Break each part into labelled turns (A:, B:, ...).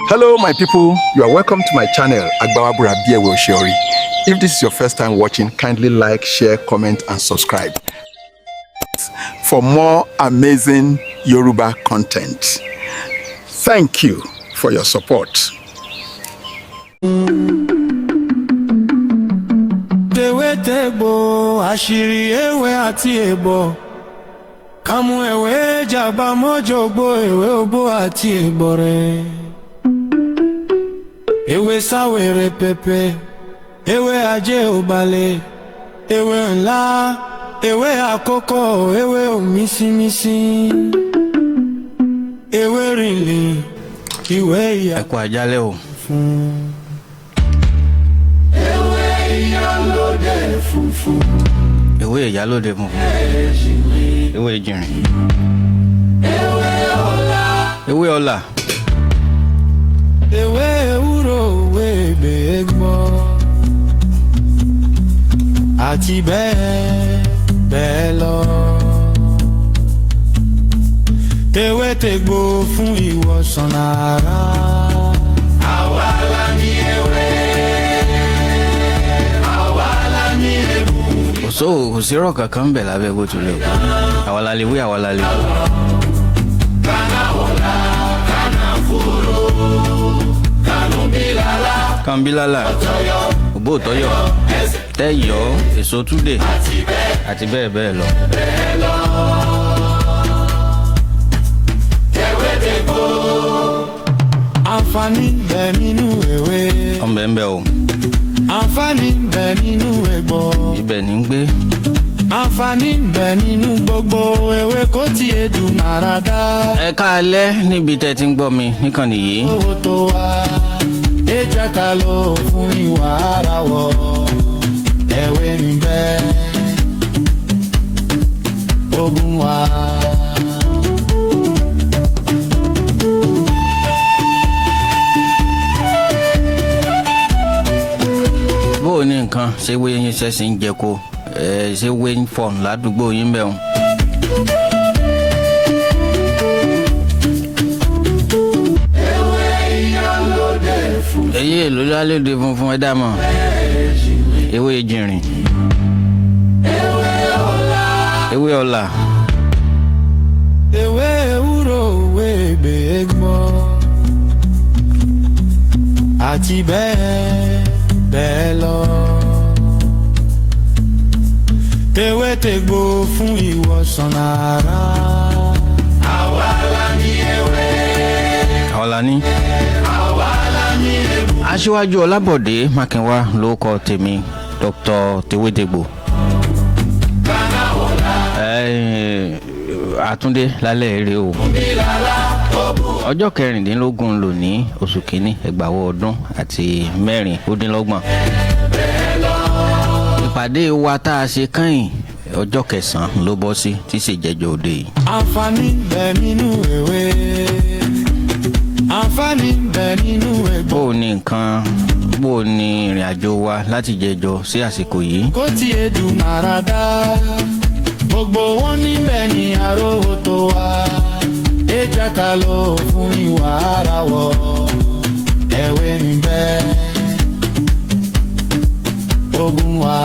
A: Hello my people, you are welcome to my channel AGBAWABURA BIEWEOSEORI. If this is your first time watching, kindly like, share, comment and subscribe for more amazing Yoruba content. Thank you for your support.
B: Àṣírí ewé àti egbò, kámú ewé jàgbá mọ́jọ́gbó ewé ògbó àti egbò rẹ̀. Ewé sáwèrè pẹpẹ, ewé ajé òbálẹ̀, ewé ńlá, ewé àkókò, ewé òmísímísí, ewé rìnlẹ̀, ewé ìyá.
C: Ẹ kú àjálẹ́ o. Ewé ìyálóde funfun, ewé ìjìnrìn, ewé ọlá,
B: ewé ewúro, ewé gbẹ̀gbọ́, àti bẹ́ẹ̀ bẹ́ẹ̀ lọ. Ewé tègbò fún ìwòsàn ara. Àwa la ní ewé, àwa la ní egbò.
C: kò sí ọ̀rọ̀ kankan ń bẹ̀ lábẹ́ bó tilẹ̀ o. Àwa la lè wí, àwa la lè wí.
B: Kanawola, kanafuro, kanubilala,
C: Kànbílálà, òbó òtọ́yọ̀, tẹ́yọ̀, èso túdè àti bẹ́ẹ̀ bẹ́ẹ̀ lọ.
B: ewé tègbò. Àǹfààní ń bẹ nínú ewé.
C: Ọ̀nbẹ̀ ń bẹ o,
B: Àǹfààní ń bẹ nínú egbò.
C: ibẹ̀ ní ń gbé.
B: Àǹfààní ń bẹ nínú gbogbo ewé kó tiẹ̀ dùn àràdá.
C: Ẹ káalẹ́ níbi tẹ́ ti ń gbọ́ mi níkànnì yìí.
B: Owó tó wá, ẹ jẹ́ ká lò fún ìwà ara wọ̀. Ewé ń bẹ, oògùn wà.
C: Bó o ní nǹkan ṣé wé yín ṣẹ́ṣì ń jẹ kó ṣé wé ń fọ̀n ládùúgbò yín bẹ̀ wọn. Èyí èlò lálẹ́dẹ funfun ẹ dá mọ̀. Ewé ìjìnrìn, ewé ọlá,
B: Ewé ewúro, ewé gbẹ̀gbọ́, àti bẹ́ẹ̀ bẹ́ẹ̀ lọ. Ewé tègbò fún ìwòsàn ara. Àwa la ní ewé,
C: àwa la ní.
B: àwa la ní egbò.
C: Aṣíwájú Ọlábọ̀dé Mákinwá ló kọ tèmi, Dr. Tewétegbò. Àtúndé lálẹ́ èrè o. Ọjọ́ 16 lónìí oṣù kìíní ẹgbàwọ́ ọdún àti 4 ìpàdé wa tá a ṣe kẹ́yìn ọjọ́ 9 ló bọ́ sí tí ṣe jẹjọ òde yìí.
B: Àǹfààní ń bẹ nínú ewé. Àǹfààní ń bẹ nínú egbò.
C: Bó o ní nǹkan, bó o ní ìrìn àjò wa láti jẹjọ sí àsìkò yìí.
B: Kó tiẹ̀ dùn àràdá. Gbogbo wọn níbẹ̀ ní àrówó tó wá. Ẹ jẹ́ ká lò fún ìwà ara wọ̀. Ewé ń bẹ, oògùn wà.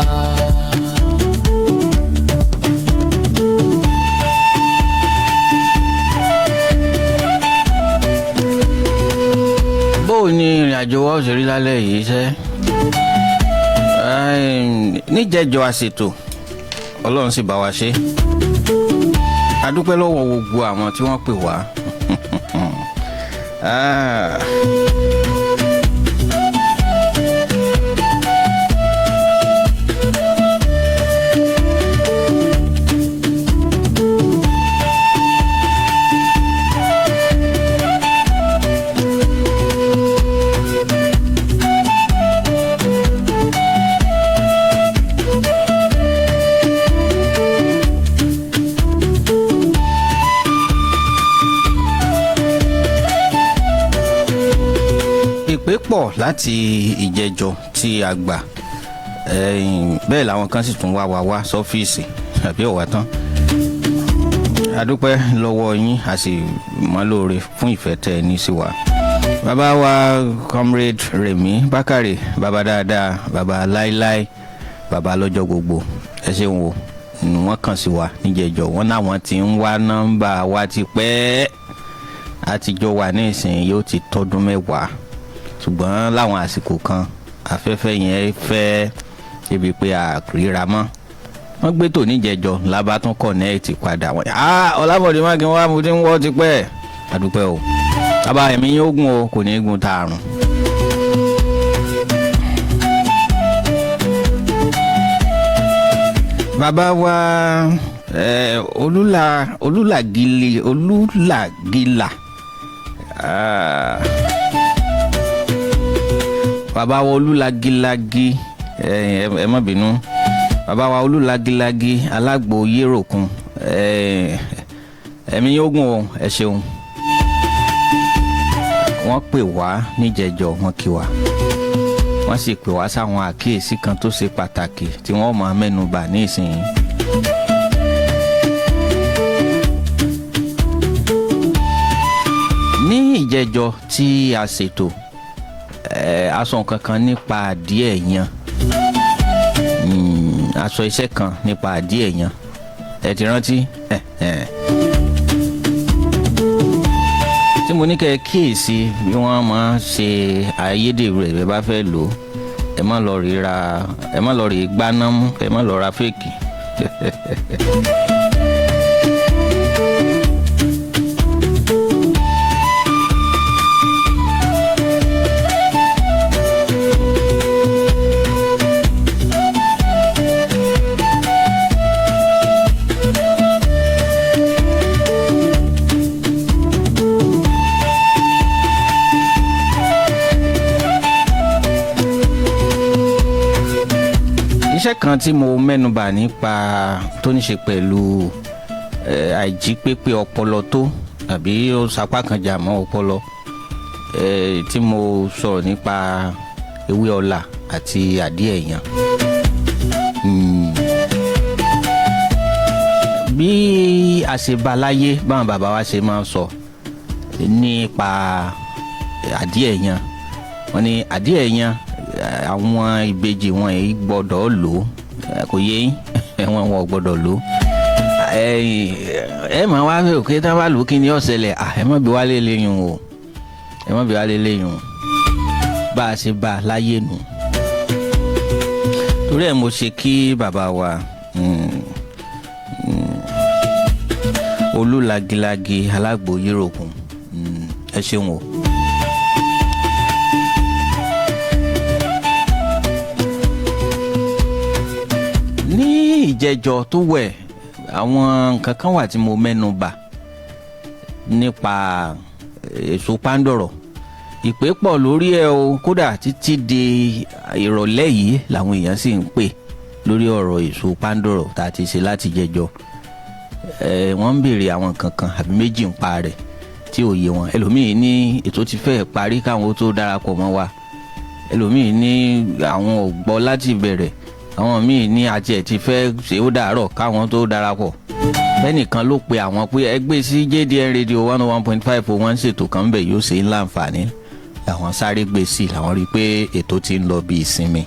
C: Bó o ní ìrìn àjò wa ó ṣe rí lálẹ́ yìí ṣẹ́. Níjẹjọ àṣètò Ọlọ́run sì bá wa ṣe. A dúpẹ́ lọ́wọ́ gbogbo àwọn tí wọ́n pè wá. Ìpè pọ̀ láti ìjẹjọ tí a gbà, bẹ́ẹ̀ làwọn kan sì tún wá sọ́fíìsì àbí ọ̀wá tán. A dúpẹ́ lọ́wọ́ yín, a sì mọ́ lóore fún ìfẹ́ tẹ́ ẹ ní sí wa. bàbá wa comrade Remi Bakare, bàbá dáadáa, bàbá láíláí, bàbá lọ́jọ́ gbogbo, ẹ ṣeun o. Wọ́n kàn sí wa níjẹ̀jọ́, wọ́n náwọn ti ń wá nọ́mbà wa ti pẹ́, àtijọ́ wà ní ìsìn yóò ti tọ́dún 10, ṣùgbọ́n láwọn àsìkò kan afẹ́fẹ́ yẹn fẹ́ débi pé àríra mọ́. Wọ́n gbé tò níjẹ̀jọ́ lábá tún kọ̀nẹ́ẹ̀tì padà wọ́n. Ọlábọ̀dé mákin wá mo ti ń wọ́ ti pẹ́, àdúpẹ́ o. Bàbá ẹ̀mí yóò gùn o, kò ní gùn tààrùn. Bàbá wa Olúlàgìlà bàbá wa Olúlàgìlàgì, ẹ má bínú, bàbá wa Olúlàgìlàgì alágbò yéròkun, ẹ̀mí yóò gùn o, ẹ ṣeun. Wọ́n pè wá níjẹ̀jọ́, wọ́n kí wa, wọ́n sì pè wá sáwọn àkíyèsí kan tó ṣe pàtàkì tí wọ́n máa mẹ́nu bà ní ìsinyìí. Ní ìjẹjọ́ tí a ṣètò a sọ nǹkan kan nípa adìẹ yan, a sọ iṣẹ́ kan nípa adìẹ yan, ẹ ti rántí? Tí mo ní kẹ́ kíyèsí bí wọ́n máa ṣe ayédèrú rẹ̀ bẹ́ẹ̀ bá fẹ́ lò ó, ẹ má lọ rí gbaná mú, ẹ má lọ ra fèkì. Iṣẹ́ kan tí mo mẹ́nubà nípa tó ní ṣe pẹ̀lú àìjípépé ọpọlọ tó tàbí ó sapá kan jà mọ́ ọpọlọ, tí mo sọ̀rọ̀ nípa ewé ọlá àti adìẹ yan. Bí a ṣe bá láyé báwọn bàbá wa ṣe máa ń sọ nípa adìẹ yan, wọ́n ní adìẹ yan àwọn ìbejì wọn yìí gbọ́dọ̀ lò, kò yé yín, wọn ò gbọ́dọ̀ lò. Ẹ máa wá fẹ́ òkè tá bá lò kí ni ó ṣẹlẹ̀, ẹ má bí wá lé léyìn o, ẹ má bí wá lé léyìn o, bá a ṣe bá a láyé nù. Torí ẹ̀ mo ṣe kí bàbá wa Olúlàgìlàgì alágbò yéròkun, ẹ ṣeun o. Ní ìjẹjọ́ tó wẹ̀, àwọn nǹkan kan wà tí mo mẹ́nu bà nípa èso pándọ̀rọ̀. Ìpè pọ̀ lórí ẹ̀ o, kódà títí di ìrọ̀lẹ́ yìí làwọn èèyàn sì ń pè lórí ọ̀rọ̀ èso pándọ̀rọ̀ tá a ti ṣe láti jẹjọ́. Wọ́n ń béèrè àwọn nǹkan kan àbí méjì ń pa rẹ̀ tí ò yé wọn. Ẹlòmíì ní ètò ti fẹ́ parí káwọn tó darapọ̀ mọ́ wa, ẹlòmíì ní àwọn ò gbọ́ láti bẹ̀rẹ̀, àwọn míì ní àti ẹ̀ ti fẹ́ ṣe ó dàárọ̀ káwọn tó darapọ̀. Bẹ́nìkan ló pe àwọn pé ẹ gbé sí JDN Radio 101.5 wọ́n ń ṣètò kan bẹ̀ yóò ṣe ńlá àǹfààní, làwọn sáré gbé sí, làwọn rí i pé ètò ti ń lọ bí ìsinmi.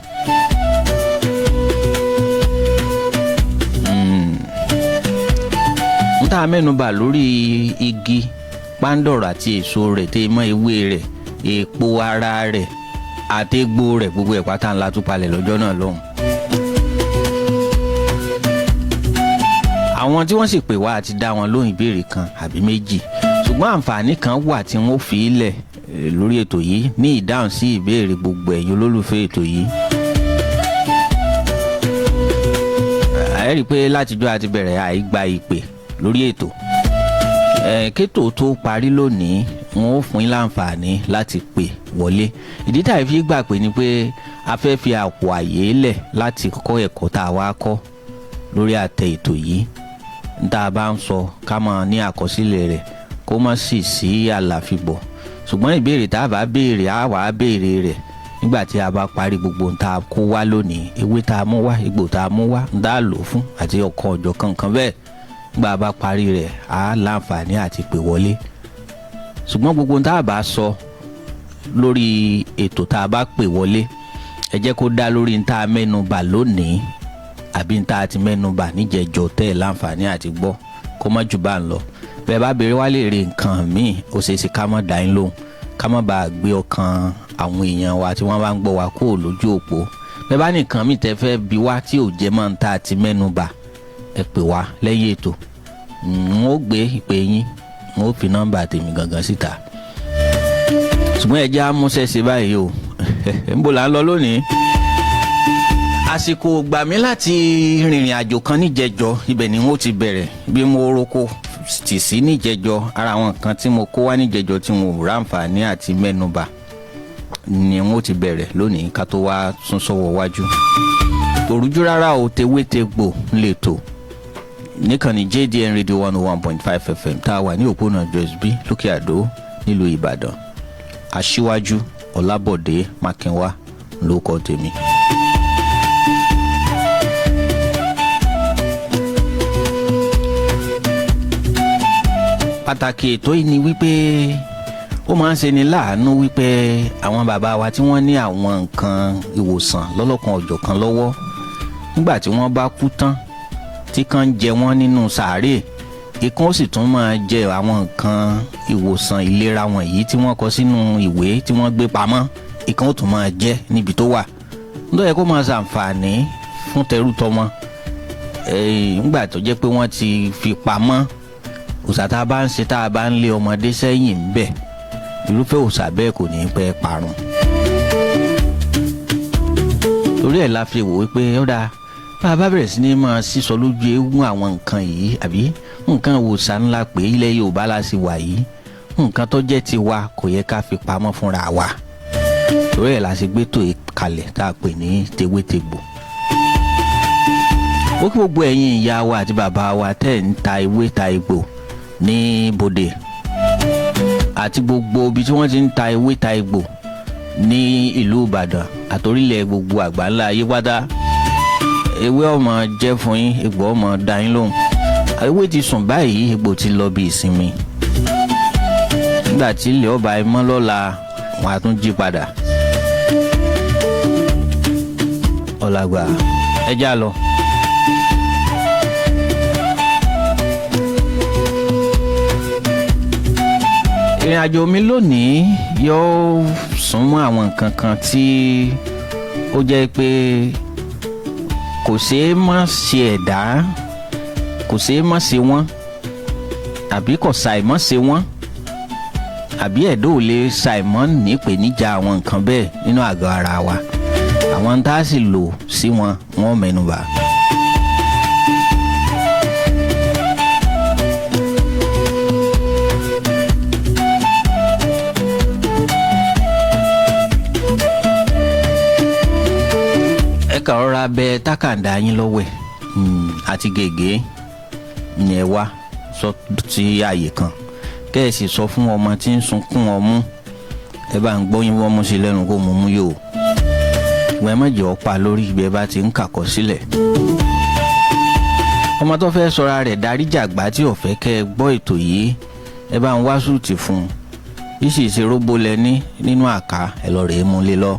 C: N tá mẹ́nubà lórí igi pándọ̀rọ̀ àti èso rẹ̀ tẹ́ mọ́ ewé rẹ̀, èpo ara rẹ̀ àtẹ́gbò rẹ̀, gbogbo ẹ̀ pátá ńlá tún palẹ̀ lọ́jọ́ náà lọ́hùn. Àwọn tí wọ́n sì pè wá àti dá wọn lóhùn ìbéèrè kan àbí méjì, ṣùgbọ́n àǹfààní kan wà tí wọ́n fi ilẹ̀ lórí ètò yìí ní ìdáhùn sí ìbéèrè gbogbo ẹ̀yin olólùfẹ́ ètò yìí. Ẹ rí i pé látijọ́ àti bẹ̀rẹ̀ àìgba ìpè lórí ètò. Kétò tó parí lónìí, wọn ó fún yín láǹfààní láti pè wọlé. Ìdí tá a fi gbà pé ni pé a fẹ́ fi àpò àyè lẹ̀ láti kọ́ ẹ̀kọ́ tá a wá kọ́ lórí àtẹ ètò yìí. Tá a bá ń sọ ká máa ní àkọsílẹ̀ rẹ̀ kó má sì sí àlàfibọ̀. Ṣùgbọ́n ìbéèrè tá a bá béèrè á wà á béèrè rẹ̀ nígbà tí a bá parí gbogbo ohun tá a kó wá lónìí, ewé tá a mú wá, egbò tá a mú wá, ń dá a lò fún àti ọ̀kan ọ̀jọ̀ kankan bẹ́ẹ̀. Nígbà a bá parí rẹ̀ á láǹfààní àti pè wọlé. Ṣùgbọ́n gbogbo ohun tá a bá sọ lórí ètò tá a bá pè wọlé ẹ jẹ́ kó dá lórí n tá a mẹ́nubà lónìí àbí n tá a ti mẹ́nubà níjẹ̀jọ́ tẹ́ ẹ̀ láǹfààní àti gbọ́ kó má jù bá ń lọ. Bẹ́ẹ̀ bá béèrè wá lè rí nǹkan míì ó ṣeé ṣe ká má dá yín lóhùn ká má bàa gbé ọkàn àwọn èèyàn wa tí wọ́n bá ń gbọ́ wa kúrò lójú òpó. Bẹ́ẹ̀ bá nìkan míì tẹ́ fẹ́ bi wá tí ò jẹ́ mọ́ n tá a ti mẹ́nubà ẹ pè wá lẹ́yìn ètò n ó gbé ìpè yín n ó fi nọ́mbà tèmi gangan síta. Ṣùgbọ́n ẹ jẹ́ àmúṣẹ́ ṣe báyìí o ń bò là ń lọ lónìí. Àsìkò gbà mí láti rìnrìn àjò kan níjẹ̀jọ́ ibẹ̀ ni wọ́n ti bẹ̀rẹ̀ bí mo roko tì sí níjẹ̀jọ́ ara àwọn nǹkan tí mo kó wá níjẹ̀jọ́ tí mo ráǹfààní àti mẹ́nubà ni wọ́n ti bẹ̀rẹ̀ lónìí ká tó wá sún sọ́wọ́ wájú. Òrújú rárá o tewétegbò lè tò níkànnì JDN Radio 101.5 FM tá a wà ní òpónà Joyce B lókè Àdó nílùú Ìbàdàn. Aṣíwájú Ọlábọ̀dé Mákínwá ló kọ tèmi. Pàtàkì ètò yìí ni wípé ó máa ń ṣeni láàánú wípé àwọn bàbá wa tí wọ́n ní àwọn nǹkan ìwòsàn lọ́lọ́kan ọ̀jọ̀kan lọ́wọ́ nígbà tí wọ́n bá kú tán tí kan jẹ wọ́n nínú sàárè ìkan ó sì tún máa jẹ àwọn nǹkan ìwòsàn ìlera wọ̀nyí tí wọ́n kọ sínú ìwé tí wọ́n gbé pamọ́ ìkan ó tún máa jẹ níbi tó wà. Nítorí kó máa ṣàǹfààní fún tẹrú tọmọ nígbà tó jẹ́ pé wọ́n ti fi pamọ́. Òòṣà tá a bá ń ṣe tá a bá ń lé ọmọdé sẹ́yìn ń bẹ̀ irúfẹ́ òòṣà bẹ́ẹ̀ kò ní pẹ́ parun. Torí ẹ̀ la fi wò wípé ó dáa bá a bá bẹ̀rẹ̀ sí ní máa sísọ lójú eégún àwọn nǹkan yìí àbí nǹkan òòṣà ńlá pé ilẹ̀ Yorùbá la sì wà yìí nǹkan tó jẹ́ tiwa kò yẹ ká fi pamọ́ fúnra wa. Torí ẹ̀ la ṣe gbé tó kalẹ̀ tá a pè ní tewétegbò. Ó kí gbogbo ẹ̀yin ìyá wa àti bàbá wa tẹ́ ń ta ewé ta egbò ní bodè àti gbogbo ibi tí wọ́n ti ń ta ewé ta egbò ní ìlú Ìbàdàn àtòrílẹ̀ gbogbo àgbáńlá ayé pátá. Ewé ọmọ jẹ́ fún yín egbò ọmọ dá yín lóhùn. Ewé ti sùn báyìí egbò ti lọ bí ìsinmi. Nígbà tí ilẹ̀ ọba ẹmọ́ lọ́la wọn á tún jí padà. Ọ̀làgbà ẹ já lọ. Ìrìn àjò mi lónìí yóò súnmọ́ àwọn nǹkan kan tí ó jẹ́ pé kò ṣeé má ṣe ẹ̀dá kò ṣeé má ṣe wọ́n àbí kò ṣàìmọ́ ṣe wọ́n àbí ẹ̀dá ò lè ṣàìmọ́ nípèníjà àwọn nǹkan bẹ́ẹ̀ nínú àgọ́ ara wa. Àwọn tá a sì lò sí wọn wọ́n mẹ́nubà. Kàn rọra bẹ tákàndá yín lọ́wọ́ ẹ̀ àti gègé ni ẹ wá sọ sí àyè kan kẹ́ ẹ sì sọ fún ọmọ tí ń sunkún ọmú ẹ bá ń gbóyún wọ́n mú sí lẹ́nu kó mú mú yóò wọ́n ẹ má jẹ́ ọ́ pa lórí ibi ẹ bá ti ń kàkọ́ sílẹ̀. Ọmọ tó fẹ́ sọra rẹ̀ darí jàgbá tí ò fẹ́ kẹ́ ẹ gbọ́ ètò yìí ẹ bá ń wá sùtì fún un yìí sì róbó lẹ́ní nínú àká ẹ lọ rèé mú lé lọ.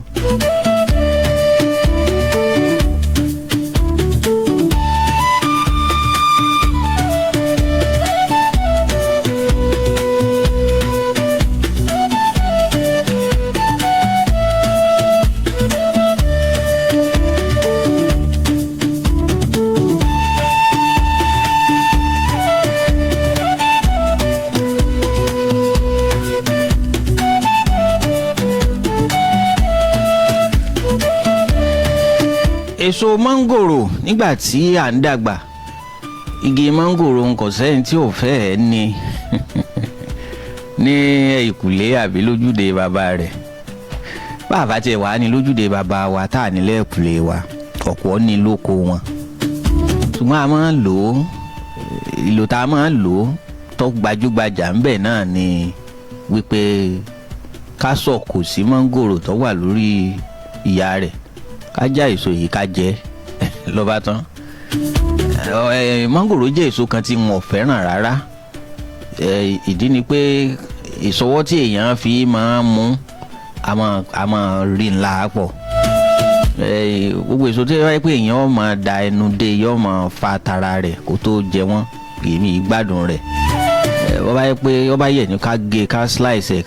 C: Èso mángòrò nígbà tí à ń dàgbà igi mángòrò nǹkan sẹ́yìn tí ò fẹ́ ẹ̀ ní ní ìkùlé àbí lójúde bàbá rẹ̀. Bàbá tiẹ̀ wá ní lójúde bàbá wa tá à nílẹ̀ ìkùlé wa ọ̀pọ̀ ní lóko wọn. Ṣùgbọ́n a máa ń lò ó ìlò tá a máa ń lò ó tó gbajúgbajà ń bẹ̀ náà ni wípé ká sọ̀kò sí mángòrò tó wà lórí ìyá rẹ̀ ká já èso yìí ká jẹ ló bá tán. Mángòrò jẹ́ èso kan tí wọn ò fẹ́ràn rárá. Ìdí ni pé ìṣọwọ́ tí èèyàn fi máa ń mú a máa rí ńlá pọ̀. Gbogbo èso tí wáyé pé èèyàn máa da ẹnu dé yóò máa fa tara rẹ̀ kó tó jẹ wọ́n, èmi ìgbádùn rẹ̀. Wọ́n bá yẹ pé wọ́n bá yẹ ní ká gé ká slice ẹ̀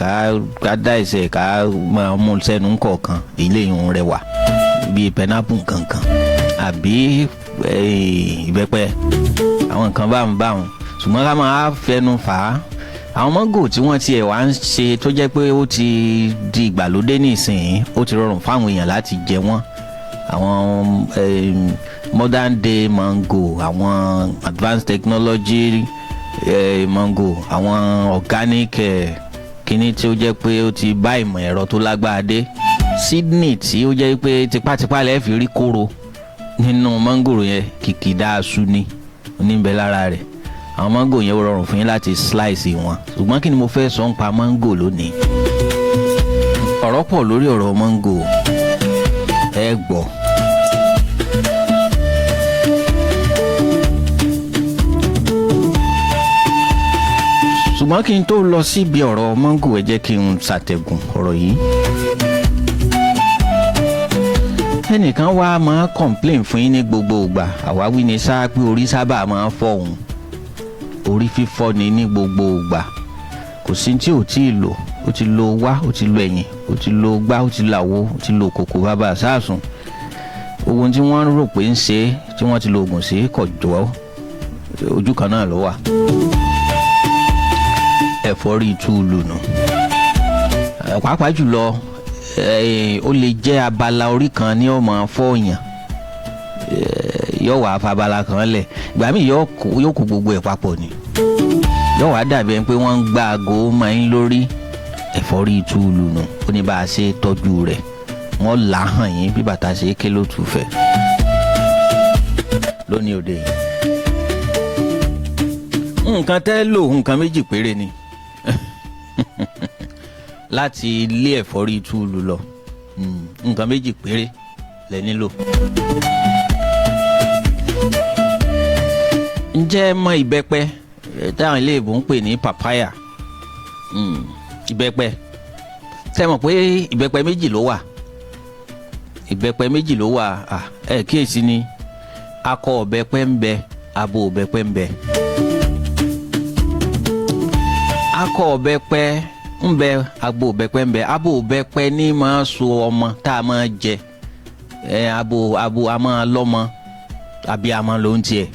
C: ká dice ẹ̀ ká máa mú sẹ́nu kọ̀ọ̀kan ilé ìhun rẹ̀ wà bíi pineapple kankan àbí ìbẹ́pẹ àwọn nǹkan báwọn ṣùgbọ́n ká máa fẹnu fà á. Àwọn mango tí wọ́n tiẹ̀ wá ń ṣe tó jẹ́ pé ó ti di ìgbàlódé nísìnyí, ó ti rọrùn fáwọn èèyàn láti jẹ wọ́n. Àwọn modern day mango, àwọn advanced technology mango, àwọn organic kíní tí ó jẹ́ pé ó ti bá ìmọ̀ ẹ̀rọ tó lágbára dé. Sydney tí ó jẹ́ pé tipátipá lẹ́ẹ̀ fi rí kóró nínú mangoro yẹn, kìkìdá aṣú ni oníbẹ̀ lára rẹ̀. Àwọn mango yẹn ó rọrùn fún yín láti slice wọn. Ṣùgbọ́n kí ni mo fẹ́ sọ ń pa mango lónìí? Ọ̀rọ̀ pọ̀ lórí ọ̀rọ̀ mango, ẹ gbọ́. Ṣùgbọ́n kí n tó lọ síbi ọ̀rọ̀ mango, ẹ jẹ́ kí n ṣàtẹ̀gùn ọ̀rọ̀ yìí. Ẹnìkan wá máa complain fún yín ní gbogbo ìgbà, àwáwí ni sáà pé orí sábà máa fọ́ òun, orí fífọ́ ni ní gbogbo ìgbà. Kò sí tí ò tí ì lò, ó ti lo wá, ó ti lo ẹ̀yìn, ó ti lo gbá, ó ti làwo, ó ti lo kòkò bàbá sáàsùn. Ohun tí wọ́n rò pé ń ṣe tí wọ́n ti lo oògùn sí kò jọ, ojú kan náà ló wà. Ẹ̀fọ́rí túùlù nù. Pàápàá jùlọ ó lè jẹ́ abala orí kan ní ó máa fọ́ọ̀yàn, yóò wá fabala kan lẹ̀, ìgbà míì yóò kó gbogbo ẹ̀ papọ̀ ni, yóò wá dàbí ẹni pé wọ́n ń gbá aago máa ń lórí. Ẹ̀fọ́rí túùlù nù. Ó ní bá a ṣe tọ́jú rẹ̀, wọ́n là á hàn yín bí bàtà ṣe ké ló tù fẹ́ lónìí òde yìí. Nǹkan tẹ́ lò nǹkan méjì péré ni láti lé ẹ̀fọ́rí túùlù lọ. Nǹkan méjì péré lẹ nílò. Ǹjẹ́ mọ ìbẹ́pẹ táwọn iléèbó ń pè ní papaya? Ìbẹ́pẹ, tẹ́ mọ̀ pé ìbẹ́pẹ méjì ló wà. Ìbẹ́pẹ méjì ló wà. Kíyèsí ni, akọ ìbẹ́pẹ ń bẹ, abo ìbẹ́pẹ ń bẹ. Akọ ìbẹ́pẹ ń bẹ, abo ìbẹ́pẹ ń bẹ. Abo ìbẹ́pẹ ní máa so ọmọ tá a máa jẹ. Abo a máa lọ́mọ, àbí a máa ló ń tiẹ̀.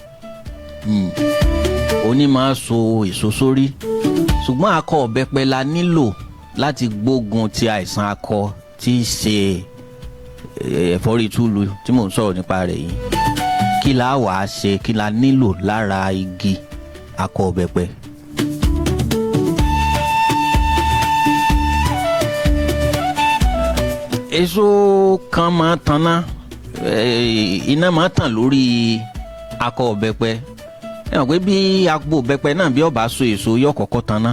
C: Oní máa so èso sórí. Ṣùgbọ́n akọ ìbẹ́pẹ la nílò láti gbógun ti àìsàn akọ tí í ṣe ẹ̀fọ́rí túùlù tí mò ń sọ̀rọ̀ nípa rẹ̀ yìí. Kí la wàá ṣe, kí la nílò lára igi akọ ìbẹ́pẹ? Èso kan máa tanná, iná máa tàn lórí akọ ìbẹ́pẹ. Ẹ mọ̀ pé bí abo ìbẹ́pẹ náà bí ó bá so èso yóò kọ́kọ́ tanná.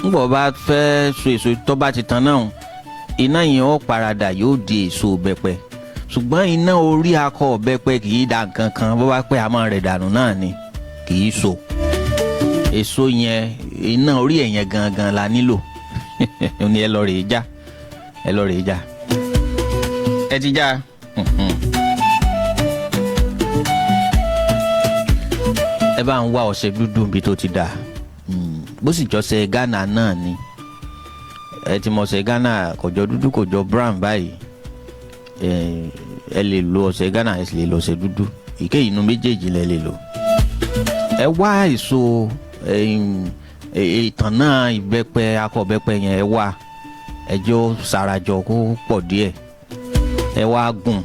C: Ńgbọ́ bá fẹ́ so èso tó bá ti tanná hùn, iná yẹn ó paradà yóò di èso ìbẹ́pẹ. Ṣùgbọ́n iná orí akọ ìbẹ́pẹ kì í da nǹkan kan, bó bá pẹ́ àmọ́ rẹ̀ dànù náà ni, kì í so. Èso yẹn, iná orí ẹ̀yẹn gangan la nílò. Ó ní ẹ lọ rèé já, ẹ lọ rèé já, ẹ ti já. Ẹ bá ń wá ọṣẹ dúdú bí tó ti dà, bó sì jọṣẹ Ghana náà ni. Ẹ ti mọ̀ ọṣẹ Ghana kò jọ dúdú kò jọ brown báyìí. Ẹ lè lo ọṣẹ Ghana, ẹ sì lè lo ọṣẹ dúdú, ìkéyìí inú méjèèjì lẹ lè lò. Ẹ wá èso ìtànná ìbẹ́pẹ, akọ ìbẹ́pẹ yẹn ẹ wá, ẹjọ́ sarajọ kó pọ̀ díẹ̀. Ẹ wá gùn,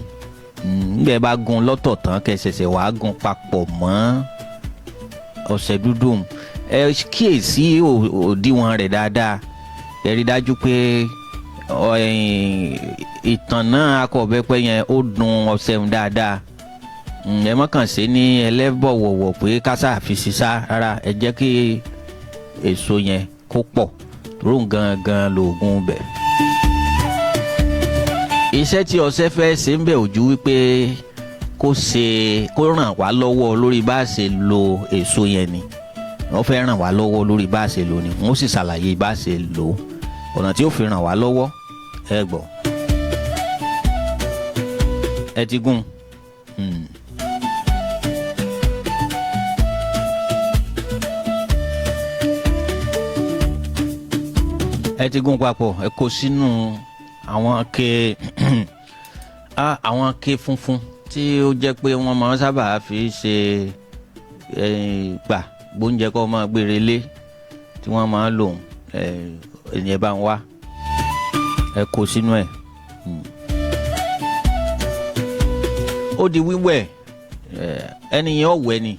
C: nígbà ẹ bá gùn lọ́tọ̀ tán kẹ́ ṣẹ̀ṣẹ̀ wá gùn papọ̀ mọ́ ọṣẹ dúdú. Ẹ kíyèsí òdiwọ̀n rẹ̀ dáadáa. Ẹ rí dájú pé ìtànná akọ ìbẹ́pẹ yẹn ó dùn ọṣẹ ń dáadáa. Ẹ má kàn ṣe ní ẹlẹ́bọ̀wọ̀wọ̀ pé kásá fi sísá rárá. Ẹ jẹ́ kí èso yẹn kó pọ̀, ró gangan lóògùn bẹ̀. Iṣẹ́ tí ọṣẹ fẹ́ ṣe ń bẹ̀ ojú wípé kó ràn wá lọ́wọ́ lórí bá a ṣe lo èso yẹn ni. Wọ́n fẹ́ ràn wá lọ́wọ́ lórí bá a ṣe lò ni, wọ́n sì ṣàlàyé bá a ṣe lò, ọ̀nà tí ó fi ràn wá lọ́wọ́ ẹ gbọ́ ẹ ti gún. ẹ ti gún papọ̀ ẹ kó sínú àwọn ké àwọn ké funfun tí ó jẹ́ pé wọ́n máa ń sábà fi ṣe gbà gbóúnjẹ kó máa gbére lé tí wọ́n máa ń lò ẹ̀yìn bá ń wá ẹ kó sínú ẹ̀. ó di wíwẹ̀ ẹni yẹn ọ̀wẹ́ ni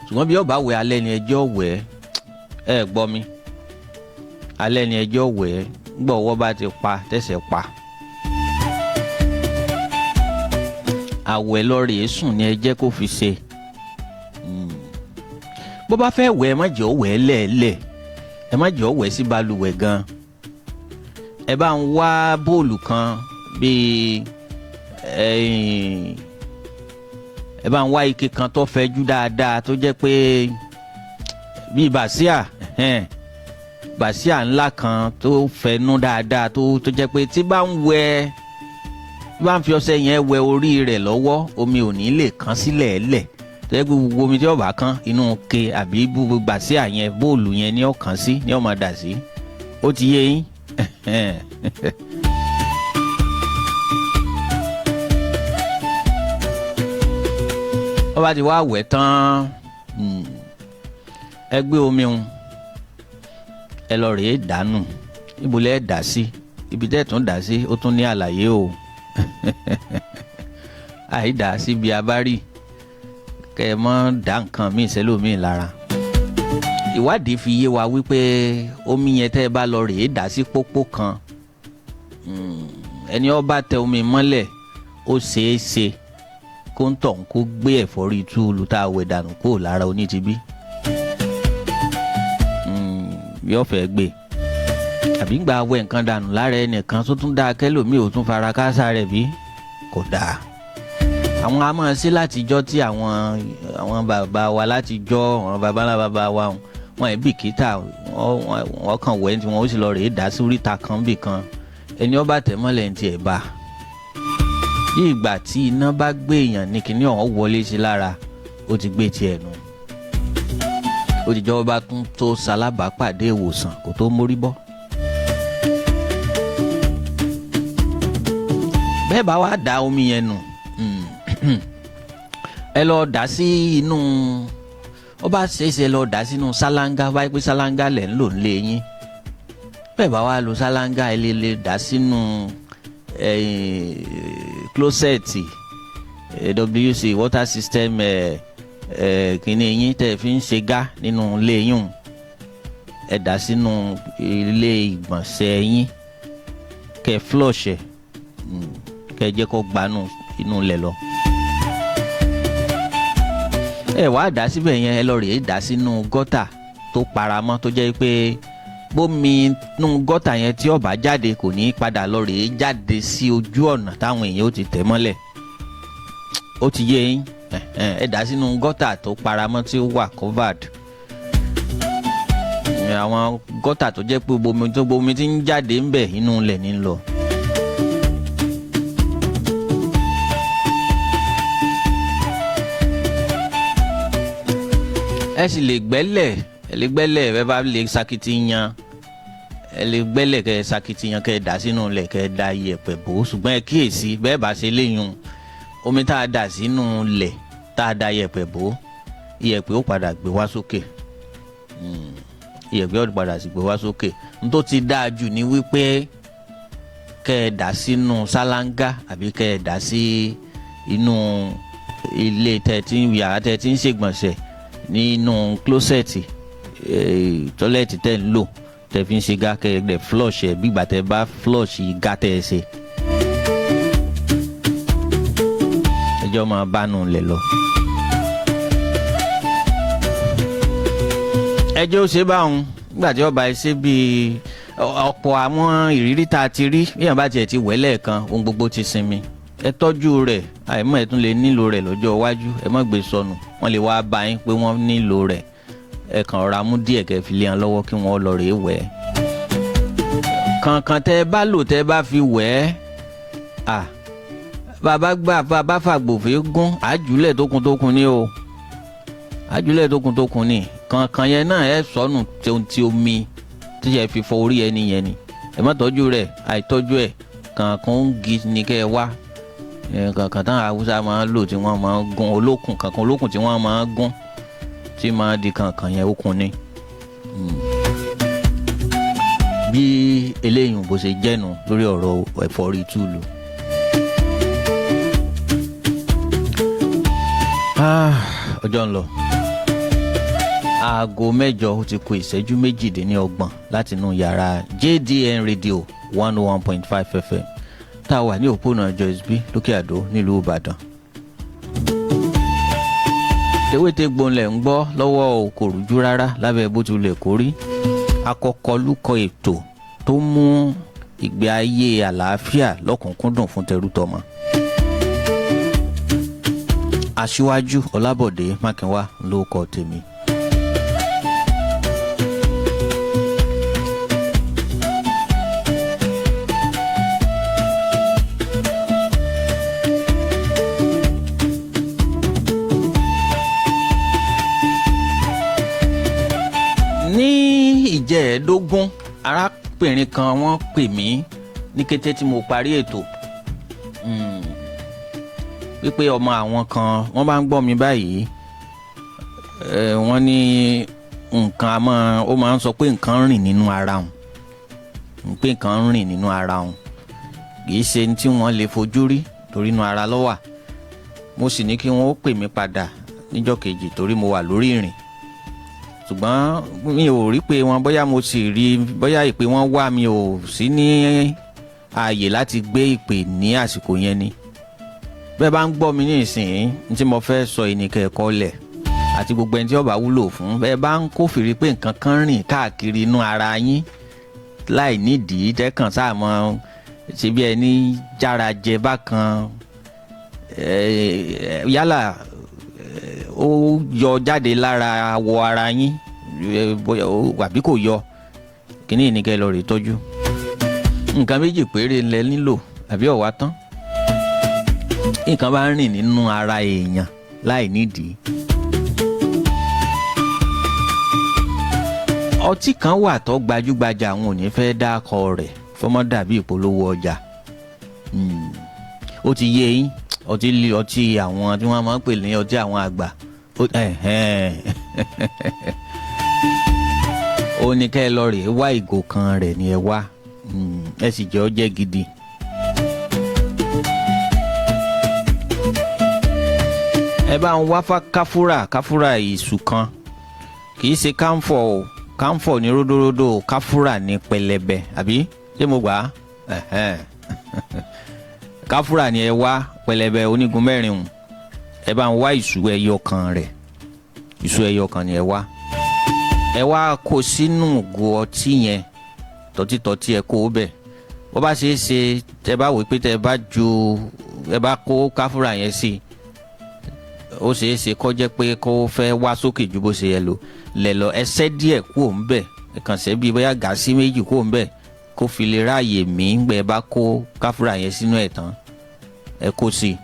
C: ṣùgbọ́n bí ó bá wẹ̀ alẹ́ ni ẹjọ́ ọ̀wẹ́ ẹ gbọ́ mi alẹ́ ni ẹjọ́ ọ̀wẹ́ gbọ́ ọwọ́ bá ti pa tẹ̀sẹ̀ pa. àwẹ̀ lọ rèé sùn ni ẹ jẹ́ kó fi ṣe. bó bá fẹ́ wẹ̀ ẹ má jẹ́ ó wẹ̀ lẹ́ẹ̀lẹ̀ ẹ má jẹ́ ó wẹ̀ sí balùwẹ̀ gan. ẹ bá ń wá bóòlù kan bíi ẹ bá ń wá ike kan tó fẹ̀jú dáadáa tó jẹ́ pé bíi bàsíà ńlá kan tó fẹ̀nú dáadáa tó jẹ́ pé tí bá ń wẹ̀ bá ń fi ọṣẹ yẹn wẹ orí rẹ̀ lọ́wọ́ omi ò ní lè kán sílẹ̀ ẹ̀lẹ̀ tó yẹ pé gbogbo omi tí ó bá kán inú ke àbí gbàsíà yẹn bóòlù yẹn ni ó kàn sí ni ó máa dà sí. ó ti yé yín. ó bá ti wá wẹ̀ tán ẹ gbé omi un ẹ lọ rèé dànù ibo lẹ dà sí ibi tẹ́ tún dà sí ó tún ní àlàyé o. àìdá síbi abárí kẹ ẹ mọ dá nǹkan míì sẹlómìí lára. ìwádìí fi yé wa wípé omi yẹn tẹ́ ẹ bá lọ rèé dà sí pópó kan ẹni ó bá tẹ omi mọ́lẹ̀ ó ṣeé ṣe kó ń tọ̀ ń kó gbé ẹ̀fọ́rí túùlù tá a wẹ̀ dànù kó lára onítìbí yóò fẹ́ gbé àbí ń gba wẹ̀ nǹkan dànù lára ẹnìkan tó tún dáa kẹ́lòmíì ò tún fara káásá rẹ̀ bí kò dáa. àwọn a máa ṣe látijọ́ tí àwọn bàbá wa látijọ́ àwọn bàbá wa wọn ẹ̀ bìkítà wọn kàn wẹ̀ tí wọn ó sì lọ rèé dá sí oríta kan bì kan ẹni ó bá tẹ̀ mọ́lẹ̀ ní tiẹ̀ bá. bí ìgbà tí iná bá gbé èèyàn ní kíní ọ̀hún wọlé sí lára ó ti gbé tiẹ̀ nù. òjijọ́ bá tún tó ṣalábàápàdé ìwòsàn kó tó mórí bọ́. bẹ́ẹ̀ bá wá da omi yẹn nù ẹ lọ dà sí inú ó bá ṣeéṣe lọ dà sínú ṣáláńgá báyìí pé ṣáláńgá lẹ̀ ń lò nílé yín bẹ́ẹ̀ bá wá lo ṣáláńgá ẹ lè dà sínú klósẹ̀tì WC water system kìíní yín tẹ́ fi ń ṣe gá nínú ilé yín ẹ dà sínú ilé ìgbọ̀nsẹ̀ yín kẹ́ flush ẹ̀ kẹ́ jẹ́ kó gbanú inú ilẹ̀ lọ. ẹ wá dà síbẹ̀ yẹn ẹ lọ rèé dà sínú gọ́tà tó paramọ́ tó jẹ́ pé bómi inú gọ́tà yẹn tí ó bá jáde kò ní padà lọ rèé jáde sí ojú ọ̀nà táwọn èèyàn ó ti tẹ̀ mọ́lẹ̀. ó ti yé yín ẹ dà sínú gọ́tà tó paramọ́ tí ó wà covered. àwọn gọ́tà tó jẹ́ pé bomi tí ń jáde ń bẹ̀ inú ilẹ̀ ní lọ. ẹ sì lè gbẹ́lẹ̀ ẹ bá lè sakitiyan ẹ lè gbẹ́lẹ̀ kẹ́ sakitiyan kẹ́ dà sínú ilẹ̀ kẹ́ da iyẹ̀pẹ̀ bò ṣùgbọ́n ẹ kíyèsí bẹ́ẹ̀ bá ṣe léyìn omi tá a dà sínú ilẹ̀ tá a da iyẹ̀pẹ̀ bò iyẹ̀pẹ̀ ó padà gbé wá sókè iyẹ̀pẹ̀ ó padà sì gbé wá sókè n tó ti dáa jù ní wípé kẹ́ ẹ dà sínú ṣáláńgá àbí kẹ́ ẹ dà sí inú ilé yàrá tẹ́ ti ń ṣègbọ̀nsẹ̀ nínú klósẹ̀tì tọ́lẹ̀tì tẹ́ ń lò tẹ́ fi ń ṣe gá kẹ́ ẹ flush ẹ̀ bí ìgbà tẹ́ bá flush gá tẹ́ ẹ ṣe. ẹjọ́ máa bá nù lẹ̀ lọ. ẹjọ́ ó ṣe báwọn nígbà tí ọba ẹ ṣe bíi ọ̀pọ̀ àwọn ìrírí tá a ti rí bí èèyàn bá tiẹ̀ ti wẹ̀ lẹ́ẹ̀kan ohun gbogbo ti sinmi. ẹ tọ́jú rẹ̀ àìmọ́ ẹ tún lè nílò rẹ̀ lọ́jọ́ iwájú ẹ má gbé sọnù wọ́n lè wá bá yín pé wọ́n nílò rẹ̀ ẹ kàn rọra mú díẹ̀ kẹ́ fi lé wọn lọ́wọ́ kí wọ́n lọ rèé wẹ̀ kankan tẹ́ bá lò tẹ́ bá fi wẹ̀ ẹ́ bàbá fàgbòfé gún àjùlẹ̀ tókun ní o àjùlẹ̀ tókun ní kankan yẹn náà ẹ sọnù tí omi tí yẹ fi fọ orí ẹni yẹn ni ẹ má tọ́jú rẹ̀ àìtọ́jú ẹ̀ kankan ń gi ní kẹ́ ẹ wá kankan táwọn Haúsá máa ń lò tí wọ́n máa ń gún olókùn kankan olókùn tí wọ́n máa ń gún tí máa di kankan yẹn okùn ni bí eléyìí bó ṣe jẹ́nu lórí ọ̀rọ̀ ẹ̀fọ́rí túlù. ọjọ́ ń lọ aago 8 ó ti kù ìṣẹ́jú 28 láti inú yàrá JDN Radio 101.5 FM tá a wà ní òpónà Joyce B lókè àdó nílùú Ìbàdàn. tewétegbò ńlẹ̀ ń gbọ́ lọ́wọ́ kò rújú rárá lábẹ́ bó tilẹ̀ kórí akọkọlùkọ ètò tó mú ìgbé ayé àlàáfíà lọ́kùnkúndùn fún tẹrútọmọ. Aṣíwájú Ọlábọ̀dé Mákínwá ló kọ tèmi. Ní ìjẹ́ẹ̀dógún arábìnrin kan wọ́n pè mí ní kété tí mo parí ètò wípé ọmọ àwọn kan wọ́n bá ń gbọ́ mi báyìí wọ́n ní nǹkan ó máa ń sọ pé nǹkan rìn nínú ara òun pé nǹkan rìn nínú ara òun kìí ṣe ní tí wọ́n lè fojú rí torí inú ara ló wà. mo sì ní kí wọ́n ó pè mí padà níjọ́ kejì torí mo wà lórí ìrìn ṣùgbọ́n mi ò rí pé wọn bóyá mo sì rí bóyá ìpè wọn wá mi ò sí ní ààyè láti gbé ìpè ní àsìkò yẹn ni. Bẹ́ẹ̀ bá ń gbọ́ mi ní ìsìn tí mo fẹ́ sọ ìníkẹ́ ẹ̀kọ́ lẹ̀ àti gbogbo ẹni tí ó bá wúlò fún bẹ́ẹ̀ bá ń kófìrí pé nǹkan kan rìn káàkiri inú ara yín láì nídìí tẹ́kàn sáàmọ́ ṣe bí ẹni jára jẹ bákan yálà ó yọ jáde lára awọ ara yín àbí kò yọ kíní ìníkẹ́ lọ rè tọ́jú nǹkan méjì péré lẹ nílò àbí ọ̀wá tán nǹkan bá ń rìn nínú ara èèyàn láì nídìí. ọtí kan wà tó gbajúgbajà àwọn ò ní fẹ́ dákọ rẹ̀ fọmọ dàbí ìpolówó ọjà ó ti yé yín ọtí àwọn tí wọ́n máa ń pè ní ọtí àwọn àgbà ó ní kẹ́ ẹ lọ rè é wá ìgò kan rẹ̀ ni ẹ wá ẹ sì jẹ́ ọ jẹ́ gidi. ẹ bá ń wá káfúrà ìṣù kan kì í ṣe káńfọ̀ o káńfọ̀ ní ródóródó káfúrà ní pẹlẹbẹ àbí ṣé mo gbà á káfúrà ni ẹ wá pẹlẹbẹ onígun mẹ́rin hùn ẹ bá ń wá ìṣù ẹyọ kan rẹ̀ ìṣù ẹyọ kan ni ẹ wá kó sínú ògo ọtí yẹn tọ́títọ́tí ẹ kó o bẹ̀ bó bá ṣe é ṣe tẹ bá wò pé ẹ bá kó káfúrà yẹn sí ó ṣeé ṣe kó jẹ́ pé kó fẹ́ wá sókè ju bó ṣe yẹ lọ ẹsẹ̀ díẹ̀ kúò ń bẹ̀ ẹ̀kàn ṣẹ́ bíi bóyá gàásì méjì kúò ń bẹ̀ kó fi lè ráàyè mí gbẹ bá kó káfúrà yẹn sínú ẹ̀ tán ẹ kó sí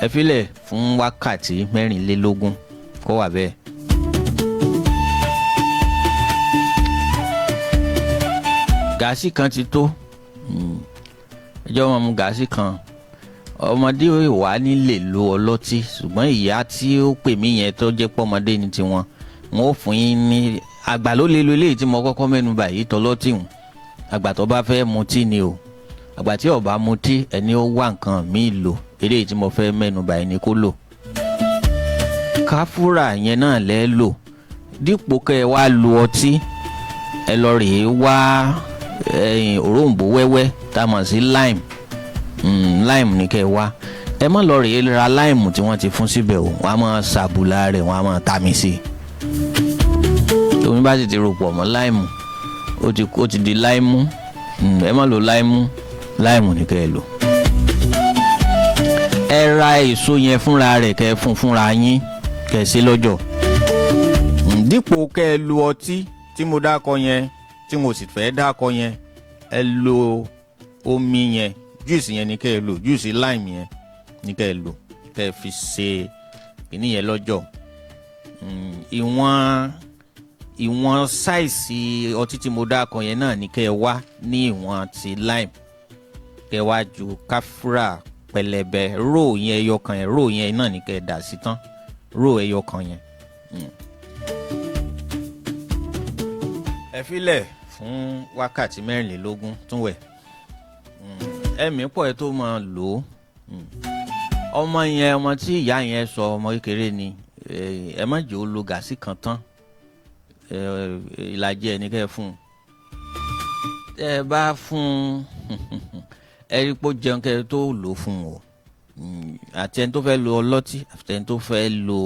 C: ẹ filẹ̀ fún wákàtí 24 kó wà bẹ́ẹ̀. gàásì kan ti tó ẹjọ́ wọn mú gàásì kan ọmọdé wà nílé lo ọlọ́tí ṣùgbọ́n ìyá tí ó pè mí yẹn tó jẹ́ pọ́ ọmọdé ní tiwọn wọn ò fún yín ní àgbà ló lè lo eléyìí tí mo kọ́kọ́ mẹ́nu bà yìí tọ́lọ́tì hùn àgbà tó bá fẹ́ mutí ni o àgbà tí ó bá mutí ẹni ó wá nǹkan míì lò eléyìí tí mo fẹ́ mẹ́nu bà yìí ni kó lò. káfúrà yẹn náà lẹ́ lò dípò kẹ́ ẹ wá lu ọtí ẹ lọ rèé wá òróǹbó wẹ́wẹ́ tá a mọ̀ sí lime lime ní kẹ́ ẹ wá ẹ má lọ rèé ra lime tí wọ́n ti fún síbẹ̀ o wọ́n á máa ṣàbùlà rẹ̀ wọ́n á máa tàmí sí i tómi bá sì ti rò pọ̀ mọ́ lime ó ti di lime ẹ má lo lime ní kẹ́ ẹ lò ẹ ra èso yẹn fúnra rẹ̀ kẹ́ ẹ fúnra yín kẹ́ ẹ ṣe lọ́jọ́ dípò kẹ́ ẹ lu ọtí tí mo dákọ yẹn tí mo sì fẹ́ dákọ yẹn ẹ lo omi yẹn, juice yẹn ni kẹ́ ẹ lò, juice lime yẹn ni kẹ́ ẹ lò, kẹ́ ẹ fi ṣe kíní yẹn lọ́jọ́. Ìwọ̀n sáìsì ọtí tí mo dá kan yẹn náà ni kẹ́ ẹ wá ní ìwọ̀n ti lime, kẹ́ ẹ wá ju káfúrà pẹlẹbẹ róò yẹn ẹyọ kan yẹn, róò yẹn náà ni kẹ́ ẹ dà sí tán, róò ẹyọ kan yẹn. Ẹ filẹ̀ fún wákàtí 24 tún wẹ̀. Ẹ̀mí pọ̀ ẹ tó máa lò ó. Ọmọ yẹn, ọmọ tí ìyá yẹn sọ, ọmọ kékeré ni, ẹ má jẹ́ ó lo gàsí kan tán, ìlàjì ẹ̀ ní kẹ́ ẹ fún un. Ẹ bá fún ẹ rí pé ó jẹun kẹ́ ẹ tó lò fún un o. Àti ẹni tó fẹ́ lo ọlọ́tí àti ẹni tó fẹ́ lo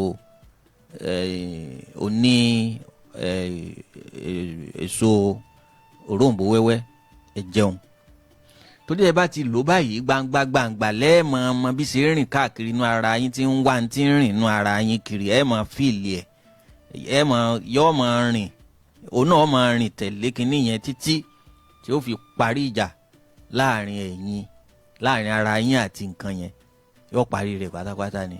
C: oní èso òróǹbó wẹ́wẹ́, ẹ jẹun. Torí ẹ bá ti lò báyìí gbangba lẹ́ẹ̀mọ̀ ọmọ bí ṣe rìn káàkiri inú ara yín, tí ń wá tí ń rìn inú ara yín kiri, ẹ mọ̀ fíìlì ẹ̀, ẹ mọ̀ yọ́ mọ̀ rìn, òun náà mọ̀ rìn tẹ̀lé kinní yẹn títí tí ó fi parí ìjà láàrin ẹ̀yin, láàrin ara yín àti nǹkan yẹn, yóò parí rẹ̀ pátápátá ni.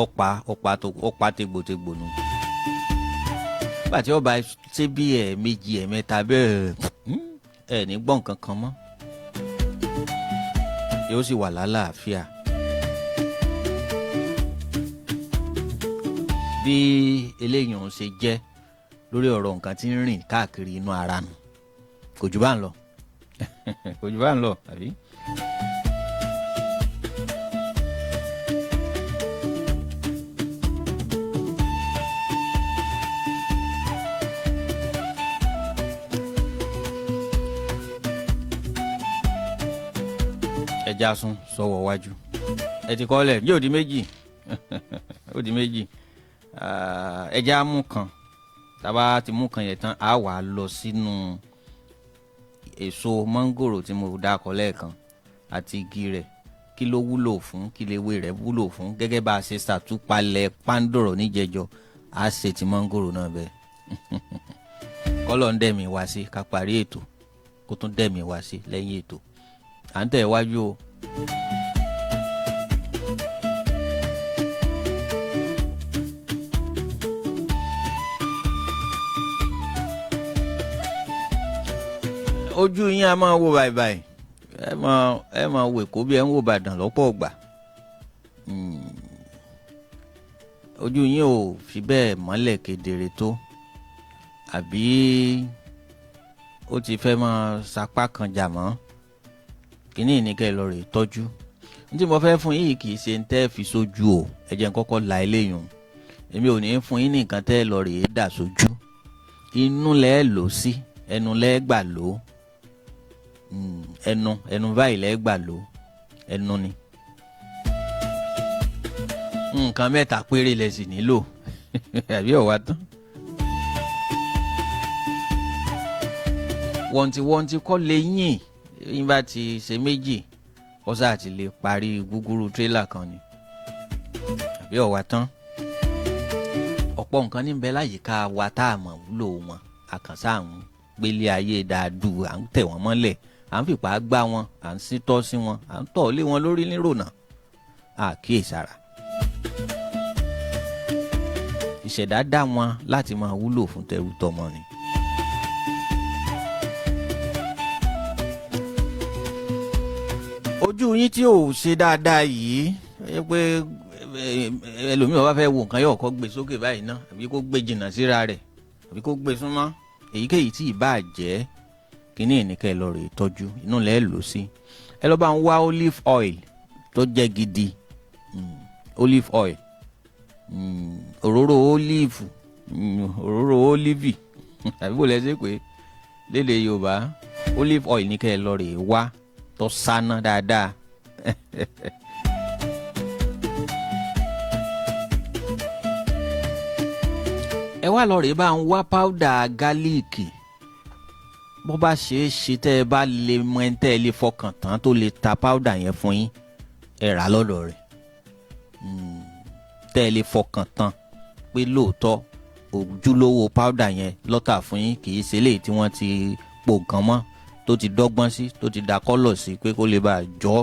C: ọ̀pá tegbòtegbò nù. Nígbà tí ọba ṣe bí ẹ̀ẹ̀mejì ẹ̀ẹ̀mẹ́ta bẹ́ẹ̀ ẹ̀ ní gbọ́n nǹkan kan mọ́, yóò sì wà lálàáfíà. Bí eléyìí ń ṣe jẹ́ lórí ọ̀rọ̀ nǹkan tí ń rìn káàkiri inú ara nù, kò jù bá ń lọ. Kò jù bá ń lọ, àbí? Ẹja sún sọ́wọ́ wájú. Ẹ ti kọ́lẹ̀ yóò di méjì. Ó di méjì. Ẹja mú kan. Tábà ti mú kan yẹn tán, a wà lọ sínú èso mángòrò tí mo dákọ lẹ́ẹ̀kan àti igi rẹ̀. Kí ló wúlò fún, kí léwé rẹ̀ wúlò fún, gẹ́gẹ́ bá a ṣe ṣàtúpalẹ̀ pándọ̀rọ̀ níjẹjọ, a ṣe ti mángòrò náà bẹ́ẹ̀. Kọ́lọ̀ ń dẹ̀mí wá sí ká parí ètò, kó tún dẹ̀mí wá sí lẹ́yìn ètò. À ń tẹ̀ wájú o. Ojú yín a máa wo bàìbàì, ẹ máa wo Èkó bí ẹ ń wo Ìbàdàn lọ́pọ̀ ọgbà. Ojú yín ò fi bẹ́ẹ̀ mọ́lẹ̀ kedere tó, àbí ó ti fẹ́ máa sapá kan jà mọ́. Kíní ní kẹ́ ẹ lọ rè tọ́jú. Ní tí mo fẹ́ fún yìí kì í ṣe ń tẹ́ fi sójú o, ẹ jẹ́ n kọ́kọ́ la eléyìí. Èmi ò ní fún yín ní nǹkan tẹ́ ẹ lọ rè dà sójú. Inú lẹ́ lò sí, ẹnu lẹ́ gbà lò. Ẹnu báyìí lẹ́ gbà lò, ẹnu ni. Nǹkan mẹ́ta péré lẹ sì nílò, àbí ọ̀wá tán. Wọ̀ntìwọ̀ntì kọ́ lè yìn. Yín bá ti ṣe méjì, ó sáà ti lè parí gúgúrú tírélà kan ni, àbí ọ̀wá tán. Ọ̀pọ̀ nǹkan níbẹ̀ láyìíká wa tá a mọ̀ wúlò wọn, àkànṣá àwọn gbélé ayé dáadú, à ń tẹ̀ wọ́n mọ́lẹ̀, à ń fipá gbá wọn, à ń sítọ́ sí wọn, à ń tọ̀ lé wọn lórí nírònà, àkíyèsára. Ìṣẹ̀dá dá wọn láti máa wúlò fún tẹrú tọmọ ni. Ojú yín tí ò ṣe dáadáa yìí, pé ẹlòmíràn bá fẹ́ wo nǹkan yóò kọ́ gbé sókè báyìí ná, àbí kó gbé jìnnà síra rẹ̀, àbí kó gbé súnmọ́. Èyíkéyìí tí ìbá jẹ́, kíní ìníkẹ́ lọ rè tọ́jú, inú lẹ́ lò sí. Ẹ lọ bá ń wá olive oil tó jẹ́ gidi, olive oil, òróró olive, òróró olive, àbí bó lẹ ṣe pé lédè Yorùbá, olive oil ní kẹ́ lọ rè wá tó sáná dáadáa. Ẹ wá lọ rè bá ń wá powder gálíìkì. Bó bá ṣe é ṣe tẹ́ ẹ bá lè mọ ẹni tẹ́ ẹ lè fọkàn tán tó lè ta powder yẹn fún yín, ẹ rà lọ́dọ̀ rẹ̀. Tẹ́ ẹ lè fọkàn tán pé lóòótọ́ ojúlówó powder yẹn lọ́tà fún yín, kì í ṣe eléyìí tí wọ́n ti pò nǹkan mọ́, tó ti dọ́gbọ́n sí, tó ti da kọ́lọ̀ sí pé kó lè bá a jọ.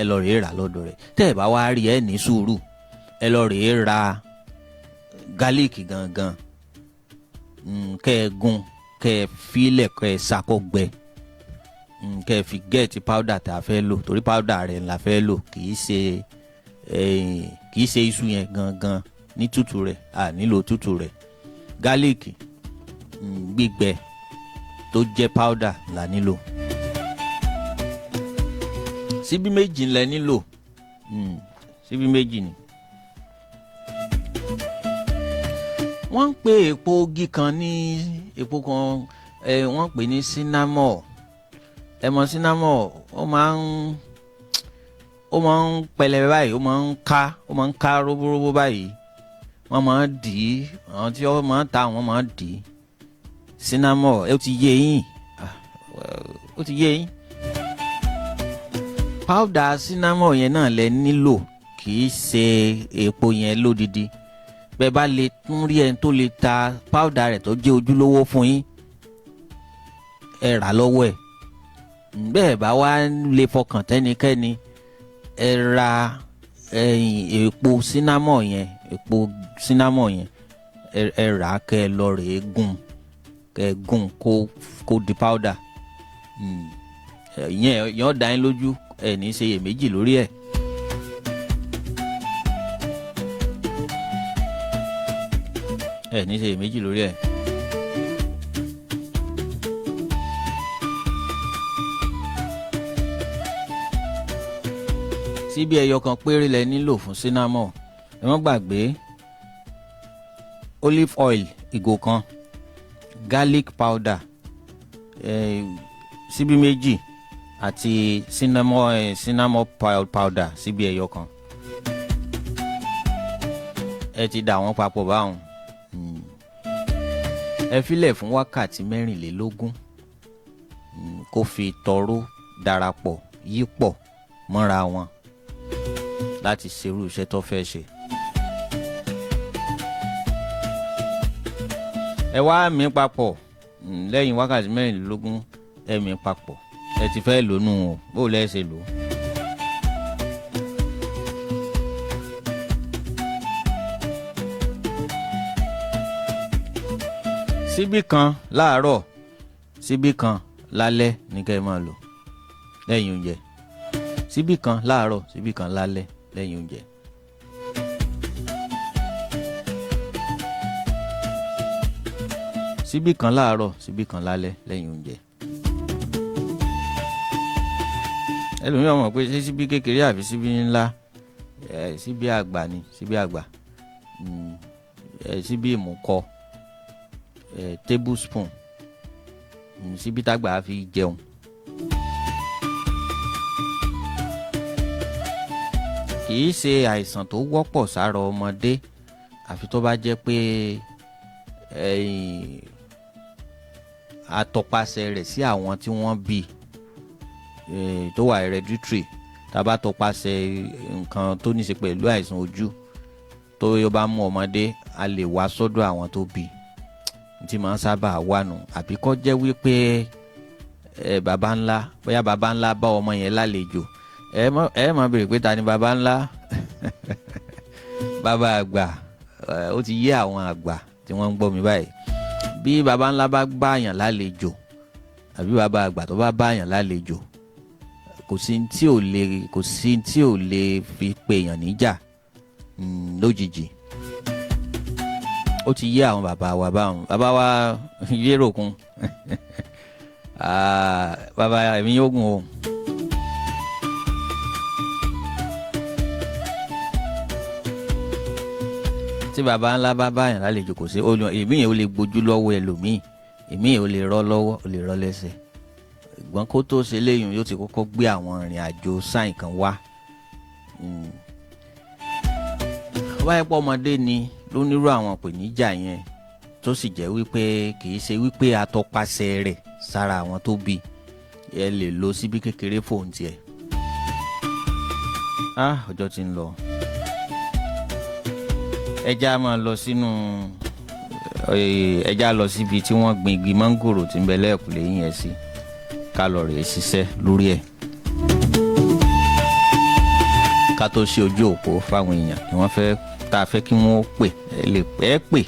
C: Ẹ lọ rèé rà lọ́dọ̀ rẹ̀. Tẹ́ ẹ bá wá rí ẹ ní sùúrù, ẹ lọ rèé ra gálíìkì gangan, kẹ́ ẹ gún, kẹ́ ẹ fílẹ̀, kẹ́ ẹ ṣàkógbẹ, kẹ́ ẹ fi gẹ́ẹ̀tì powder tá a fẹ́ lò, torí powder rẹ̀ la fẹ́ lò, kì í ṣe iṣu yẹn gangan ní tútù rẹ̀, a nílò tútù rẹ̀. Gálíìkì gbígbẹ tó jẹ́ powder la nílò. Síbí méjì lẹ nílò, síbí méjì ni. Wọ́n ń pe èpo igi kan ní èpo kan, wọ́n ń pè ní cinnamon. Ẹ mọ̀ cinnamon, ó máa ń pẹlẹbẹ báyìí, ó máa ń ká róbóróbó báyìí. Wọ́n máa ń dì í, àwọn tí wọ́n máa ń ta wọ́n máa ń dì í. Cinnamon, ó ti yé yín, ó ti yé yín. Powder cinnamon yẹn náà lẹ nílò, kì í ṣe èpo yẹn lódidi. Bẹ́ẹ̀ bá lè tún rí ẹni tó lè ta powder rẹ̀ tó jẹ́ ojúlówó fún yín, ẹ rà lọ́wọ́ ẹ̀. Bẹ́ẹ̀ bá wá lè fọkàn tẹ́nikẹ́ni, ẹ ra èpo cinnamon yẹn, ẹ rà kẹ́ ẹ lọ rèé gún, kẹ́ ẹ gún kó di powder. Ìyẹn dá yín lójú, ẹ ní ṣe iyèméjì lórí ẹ̀. Ẹ ní ṣe iyèméjì lórí ẹ̀. Síbí ẹyọ kan péré lẹ nílò fún cinnamon. Ẹ má gbàgbé olive oil ìgò kan, garlic powder síbí méjì, àti cinnamon powder síbí ẹyọ kan. Ẹ ti dà wọ́n papọ̀ báwọn. Ẹ filẹ̀ fún wákàtí 24 kó fi tọrọ darapọ̀ yípọ̀ mọ́ra wọn láti ṣerú iṣẹ́ tó fẹ́ ṣe. Ẹ wá mí papọ̀ lẹ́yìn wákàtí 24, ẹ mí papọ̀. Ẹ ti fẹ́ lónú o, bó lẹ́ ṣe lò. Síbí kan láàárọ̀, síbí kan lálẹ́ ní kẹ́ ẹ máa lò lẹ́yìn oúnjẹ. Síbí kan láàárọ̀, síbí kan lálẹ́ lẹ́yìn oúnjẹ. Síbí kan láàárọ̀, síbí kan lálẹ́ lẹ́yìn oúnjẹ. Ẹlòmíràn mọ̀ pé ṣé síbí kékeré àbí síbí ńlá? Síbí àgbà ni, síbí àgbà. Síbí ìmùkọ, tablespoon, síbí tágbà fi jẹun. Kì í ṣe àìsàn tó wọ́pọ̀ sára ọmọdé, àfi tó bá jẹ́ pé àtọ̀pasẹ̀ rẹ̀ sí àwọn tí wọ́n bí tó wà hereditary. Tá bá tọpasẹ̀ nǹkan tó ní ṣe pẹ̀lú àìsàn ojú tó yóò bá mú ọmọdé, a lè wá sọ́dọ̀ àwọn tó bí, tí máa ń sábà wà nù. Àbí kó jẹ́ wípé baba ńlá bá ọmọ yẹn lálejò. Ẹ máa béèrè pé ta ni baba ńlá? Baba àgbà. Ó ti yé àwọn àgbà tí wọ́n ń gbọ́ mi báyìí. Bí baba ńlá bá báyàn lálejò, àbí baba àgbà tó bá báyàn lálejò, kò sí tí ò lè fi pèèyàn níjà lójijì. Ó ti yé àwọn bàbá wa báwọn. Bàbá wa Yéròkun. Bàbá ẹ̀mí yóò gùn o. Tí baba ńlá bá báyàn lálejò, kò sí èmi yẹn ó lè gbójú lọ́wọ́ ẹlòmíì, èmi yẹn ó lè rọ́ lọ́wọ́, ó lè rọ́ lẹ́sẹ̀. Ìgbọ́n kó tó ṣe léyìn yóò ti kọ́kọ́ gbé àwọn ìrìn àjò sáìn kan wá. Wáyé pọ̀ ọmọdé ni ló nírú àwọn ìpèníjà yẹn, tó sì jẹ́ wípé kì í ṣe wípé atọpasẹ̀ rẹ̀ sára àwọn tó bí. Ẹ lè lo síbí kékeré fóun tiẹ̀. Ọjọ́ ti ń lọ. ẹja máa lọ sínú ẹja lọ síbi tí wọ́n gbin igi mángòrò tí ń bẹ lẹ́ẹ̀kùlé yẹn sí ká lọ rèé ṣiṣẹ́ lórí ẹ̀ ká tó ṣe ojú òpó fáwọn èèyàn tí wọ́n fẹ́ tá a fẹ́ kí wọ́n pè ẹ pè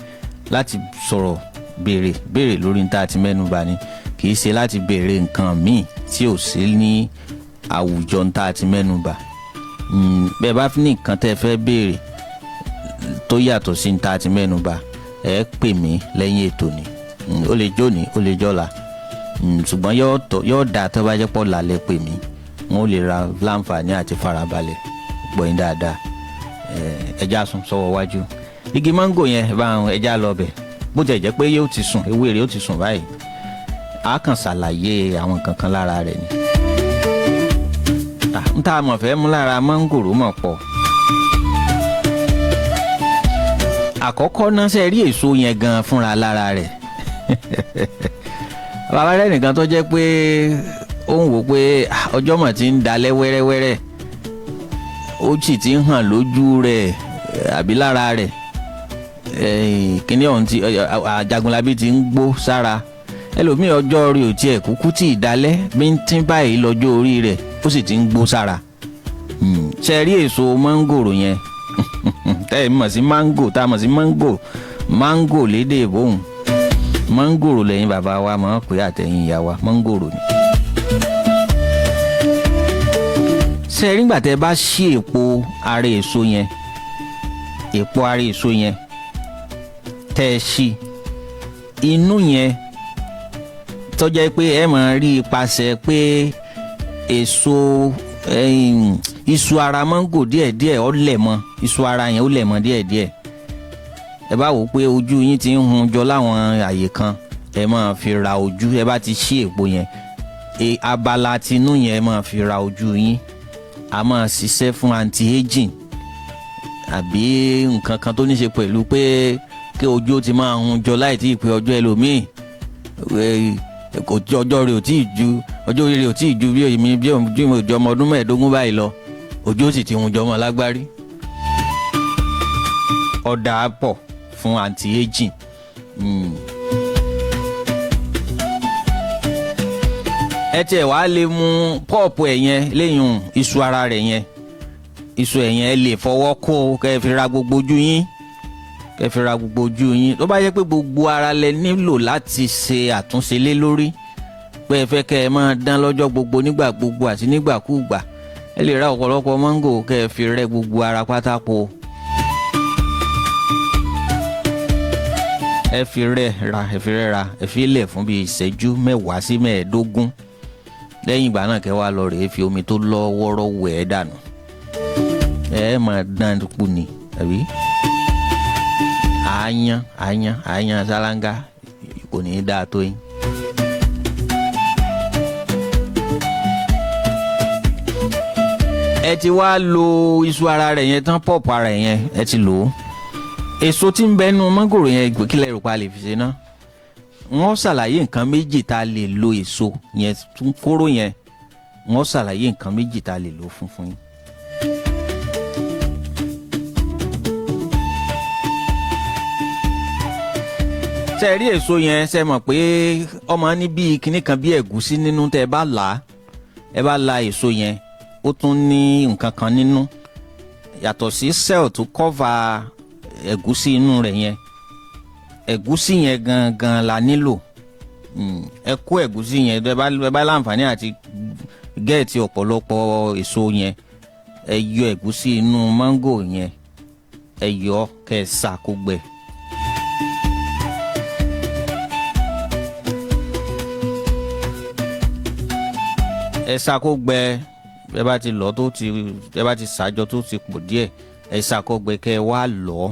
C: láti sọ̀rọ̀ béèrè lórí ní tá a ti mẹ́nu bà ní kì í ṣe láti béèrè nǹkan míì tí ò sí ní àwùjọ ní tá a ti mẹ́nu bà bẹ́ẹ̀ bá ní nǹkan tẹ́ ẹ fẹ́ béèrè tó yàtọ̀ sí ní tá a ti mẹ́nu bà ẹ pè mí lẹ́yìn ètò ni ó lè jóni ó lè jọ́la ṣùgbọ́n yóò dà tó bá jẹ́ pọ̀ lálẹ́ pè mí wọn ò lè ra láǹfààní àti farabalẹ̀ gbọ̀yìn dáadáa ẹja sùn sọ́wọ́ wájú igi máńgò yẹn bá ẹja lọ bẹ̀ bó tẹ̀ jẹ́ pé yóò ti sùn ewé rẹ̀ yóò ti sùn báyìí a kàn ṣàlàyé àwọn kankan lára rẹ̀ ni n ta mọ̀ fẹ́ mú lára máńgòrò mọ̀ pọ̀ àkọ́kọ́ náà ṣe rí èso yẹn gan fúnra lára rẹ̀ bàbá rẹ̀ nìkan tó jẹ́ pé ó ń wò pé ọjọ́ mọ̀ ti ń dalẹ̀ wẹ́rẹ́wẹ́rẹ́ ó sì ti ń hàn lójú rẹ̀ àbí lára rẹ̀ kíní ọ̀hún ti Jagunlabi ti ń gbó sára ẹlòmíì ọjọ́ orí ò tiẹ̀ kúkú tí ì dalẹ̀ bíntín báyìí lọ́jọ́ orí rẹ̀ ó sì ti ń gbó sára ṣe rí èso mángòrò yẹn tẹ́ ẹ mọ̀ sí mángò tá a mọ̀ sí mángò lédè ìbòhùn mángòrò lẹ́yìn bàbá wa mọ̀ pé àtẹ̀yìn ìyá wa mángòrò ni. ṣe rí nígbà tẹ́ bá ṣí èpo ara èso yẹn tẹ́ ẹ ṣí inú yẹn tó jẹ́ pé ẹ máa rí ipasẹ̀ pé èso iṣu ara mángò díẹ̀díẹ̀ ó lẹ̀ mọ́ iṣu ara yẹn ó lẹ̀ mọ́ díẹ̀díẹ̀ ẹ bá wò pé ojú yín ti ń hun jọ láwọn àyè kan ẹ máa fi ra ojú ẹ bá ti ṣí èpo yẹn abala tinú yẹn ẹ máa fi ra ojú yín a máa ṣiṣẹ́ fún anti-aging àbí nǹkan kan tó ní ṣe pẹ̀lú pé kí ojú ó ti máa hun jọ láì tí ì pé ọjọ́ ẹlòmíì ọjọ́ rẹ̀ ò tí ì ju ọjọ́ orí rẹ̀ ò tí ì ju bí èmi bí òjò ọmọ ọdún mẹ́ẹ̀ẹ́dógún báyìí lọ ojú ó sì ti hun jọ ọmọ lágbárí ọ̀dà pọ̀ fún anti-aging. ẹ tiẹ̀ wá lè mú pọ́ọ̀pù ẹ̀ yẹn lẹ́yìn iṣu ara rẹ̀ yẹn iṣu ẹ̀ yẹn ẹ lè fọwọ́ kó kẹ́ ẹ fi ra gbogbo ojú yín tó bá yẹ pé gbogbo ara lẹ nílò láti ṣe àtúnṣe lé lórí pé ẹ fẹ́ kẹ́ ẹ máa dán lọ́jọ́ gbogbo nígbà gbogbo àti nígbàkúùgbà ẹ lè ra ọ̀pọ̀lọpọ̀ máńgò kẹ́ ẹ fi rẹ́ gbogbo ara pátákó ẹ fi lẹ̀ fún bíi ìṣẹ́jú 10 sí 15 lẹ́yìn ìgbà náà kẹ́ wá lọ rèé fi omi tó lọ́ wọ́rọ́ wẹ̀ ẹ́ dànù ẹ máa dán kú ni àbí àyàn sálángá kò ní í dáa tó yín. ẹ ti wá lo iṣu ara rẹ̀ yẹn tán pọ̀pù ara rẹ̀ yẹn ẹ ti lò ó èso tí ń bẹnu mángòrò yẹn kílẹ̀ rò pa lè fi ṣe náà wọ́n ṣàlàyé nǹkan méjì tá a lè lo èso yẹn tún kóró yẹn wọ́n ṣàlàyé nǹkan méjì tá a lè lo fún yín. ṣe rí èso yẹn ṣe mọ̀ pé ọmọ ní bíi kinní kan bí ẹ̀gúsí nínú tẹ́ ẹ bá la èso yẹn ó tún ní nǹkan kan nínú yàtọ̀ sí cell tó cover ẹ̀gúsí inú rẹ̀ yẹn ẹ̀gúsí yẹn gangan la nílò ẹ kó ẹ̀gúsí yẹn ẹ bá láǹfààní àti gẹ́ẹ̀tì ọ̀pọ̀lọpọ̀ èso yẹn ẹ yọ ẹ̀gúsí inú máńgò yẹn ẹ yọ kẹ́ ẹ sá kó gbẹ. ẹ sá kó gbẹ ẹ bá ti lọ ẹ bá ti ṣàjọ tó ti pọ̀ díẹ̀ ẹ sá kó gbẹ kẹ́ ẹ wá lọ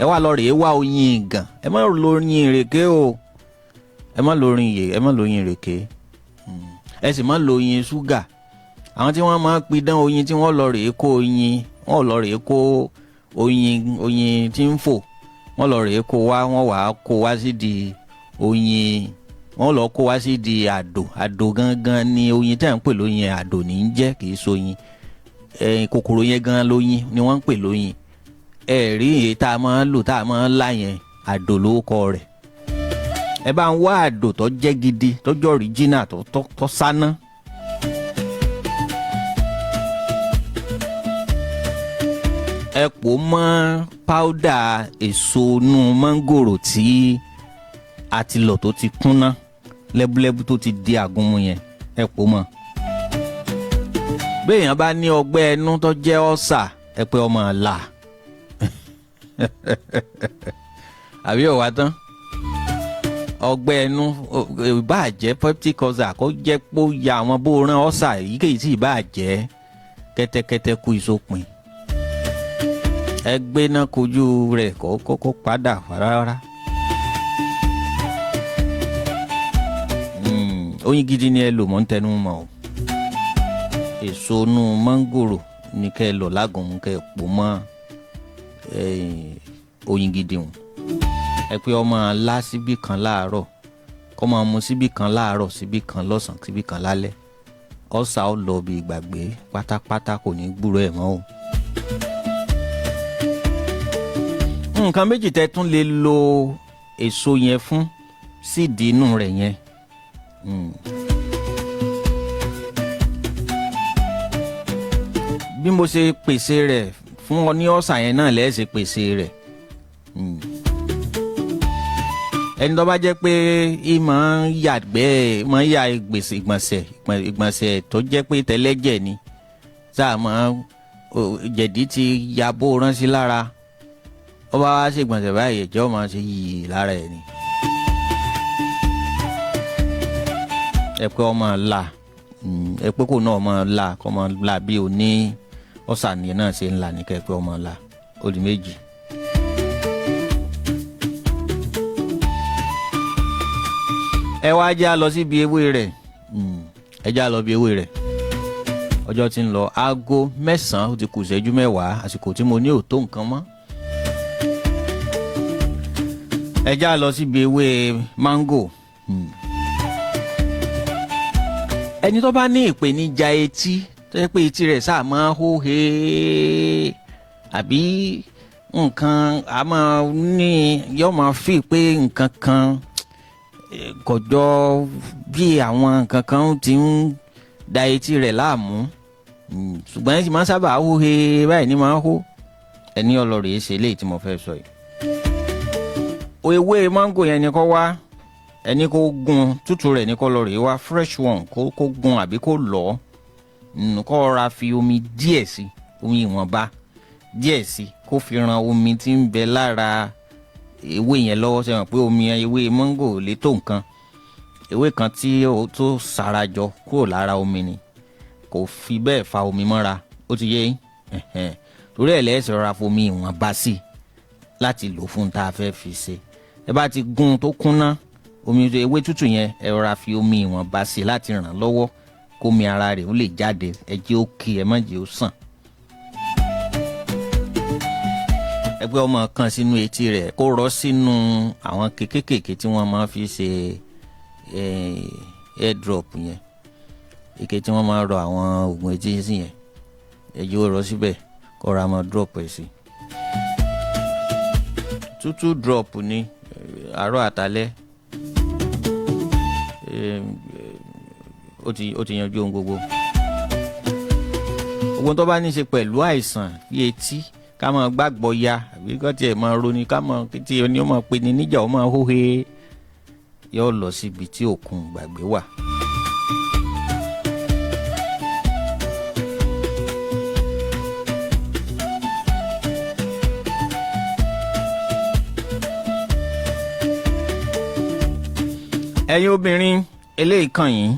C: ẹ wá lọ rèé wá oyin gan ẹ má lo oyin ìrèké o ẹ má lo oyin ìrèké ẹ sì má lo oyin ṣúgà àwọn tí wọ́n máa pidán oyin tí wọ́n lọ rèé kó oyin wọ́n lọ rèé kó oyin tí ń fò wọ́n lọ rèé kó wá wọ́n wàá kó wá sídìí oyin wọ́n lọ kó wá sídìí àdò gangan ni oyin tí à ń pè lóyin àdò ní í jẹ́ kì í ṣoyin kòkòrò yẹn gan lóyin ni wọ́n ń pè lóyin ẹ̀rí èyí tá a máa ń lò tá a máa ń lá yẹn àdó lórúkọ rẹ̀. Ẹ bá ń wá àdó tó jẹ́ gidi tó jẹ́ original tó sáná. Ẹ pò mọ́ páúdà èso inú mángòrò tí a ti lọ̀ tó ti kúnná lẹ́búlẹ́bú tó ti di àgúnmu yẹn, ẹ pò mọ́. Béèyàn bá ní ọgbẹ́ ẹnu tó jẹ́ ọ́sà, ẹ pé ọmọ là àbí ọ̀wá tán. Ọgbẹ́ ẹnu ìbáà jẹ́ peptic ulcer kó jẹ́ pé ó ya àwọn bóoran ọ́sà èyíkéyìí tí ìbáà jẹ́ kẹ́tẹ́kẹ́tẹ́ kú ìsopin. Ẹ gbé náà kojú rẹ̀ kó padà rárá. Oyin gidi ni ẹ lò, mọ́ ń tẹnu mọ́ o. Èso inú mángòrò ní kẹ́ ẹ lọ lágùnmu kẹ́ ẹ pò mọ́ oyin gidi hùn. Ẹ pé ọmọ lá síbí kan láàárọ̀, kọ́ máa mu síbí kan láàárọ̀, síbí kan lọ́sàn-án, síbí kan lálẹ́. Ọ̀sà ó lọ bí ìgbàgbé pátápátá, kò ní gbúrò ẹ̀ mọ́ o. Nǹkan méjì tẹ́ tún lè lo èso yẹn fún síìdì inú rẹ̀ yẹn. Bí mo ṣe pèsè rẹ̀ fún ọ ní ọ̀sà yẹn náà lẹ́ẹ̀ ṣe pèsè rẹ̀. Ẹni tó bá jẹ́ pé ìmọ̀ yàgbẹ́ máa ya ìgbọ̀nsẹ̀ tó jẹ́ pé tẹ́lẹ̀jẹ̀ ni, sáà máa jẹ̀dí ti ya bó ránṣẹ́ lára, ó bá wá ṣe ìgbọ̀nsẹ̀ báyìí ẹ̀jẹ̀ ó máa ṣe yìí lára ẹ̀ ni. Ẹ pé ọmọ là, ẹ pé kò náà ọmọ là, kọ́ ọmọ là bí o ní ọ̀sà nìyẹn náà ṣe ń là ní kẹ́ pé ọmọ là, ó di méjì. Ẹ wá já lọ síbi ewé rẹ̀, ẹ já lọ bí ewé rẹ̀. Ọjọ́ ti ń lọ, aago 9 ó ti kù ìṣẹ́jú 10, àsìkò tí mo ní ò tó nǹkan mọ́. Ẹ já lọ síbi ewé mángò. Ẹni tó bá ní ìpèníjà etí tó yẹ pé etí rẹ̀ sáà máa hó he àbí nǹkan a máa ní yóò máa fi pé nǹkan kan kọjọ bí àwọn nǹkan kan ti ń da etí rẹ̀ láàmú, ṣùgbọ́n ẹ sì máa sábà hó he báyìí ní máa hó. Ẹni ọlọ́rìí ṣe eléyìí tí mo fẹ́ sọ yìí. Ewé mángò yẹn ni kó wá, ẹni kó gun tútù rẹ̀ ní kó lọ rèé wá, fresh one kó gun àbí kó lọ̀, kó ra fi omi díẹ̀ sí, omi ìwọ̀nba díẹ̀ sí, kó fi ran omi tí ń bẹ lára ewé yẹn lọ́wọ́. Ṣé mọ̀ pé omi ewé mángò lè tó nǹkan, ewé kan tí ó tó sarajọ kúrò lára omi ni, kò fi bẹ́ẹ̀ fa omi mọ́ra, ó ti yé yín. Torí ẹ̀ lẹ́sẹ̀ rọra fomi ìwọ̀nba sí láti lò fún tá a fẹ́ fi ṣe. Ẹ bá ti gun tó kúnná, omi ewé tútù yẹn ẹ rọra fi omi ìwọ̀nba sí láti ràn lọ́wọ́ kómi ara rẹ̀ ó lè jáde, ẹ jẹ́ ó kí, ẹ má jẹ́ ó sàn. Ẹ gbé ọmọ kan sínú etí rẹ̀, kó rọ́ sínú àwọn kékèké tí wọ́n máa fi ṣe airdrop yẹn, ike tí wọ́n máa rọ àwọn oògùn etí sí yẹn, ẹ jẹ́ ó rọ́ síbẹ̀, kó ra máa drop ẹ̀ sí. Tútù drop ni àárọ̀ àtàlẹ́. Ó ti yanjú ohun gbogbo. Ogun tó bá ní í ṣe pẹ̀lú àìsàn bí etí, ká máa gbàgbọ́ ya àbí kó tiẹ̀ máa roni, ká máa tí oní ó máa pe ni níjà ó máa hóhe, yóò lọ síbi tí òkun gbàgbé wà. Ẹ̀yin obìnrin eléyìí kàn yín,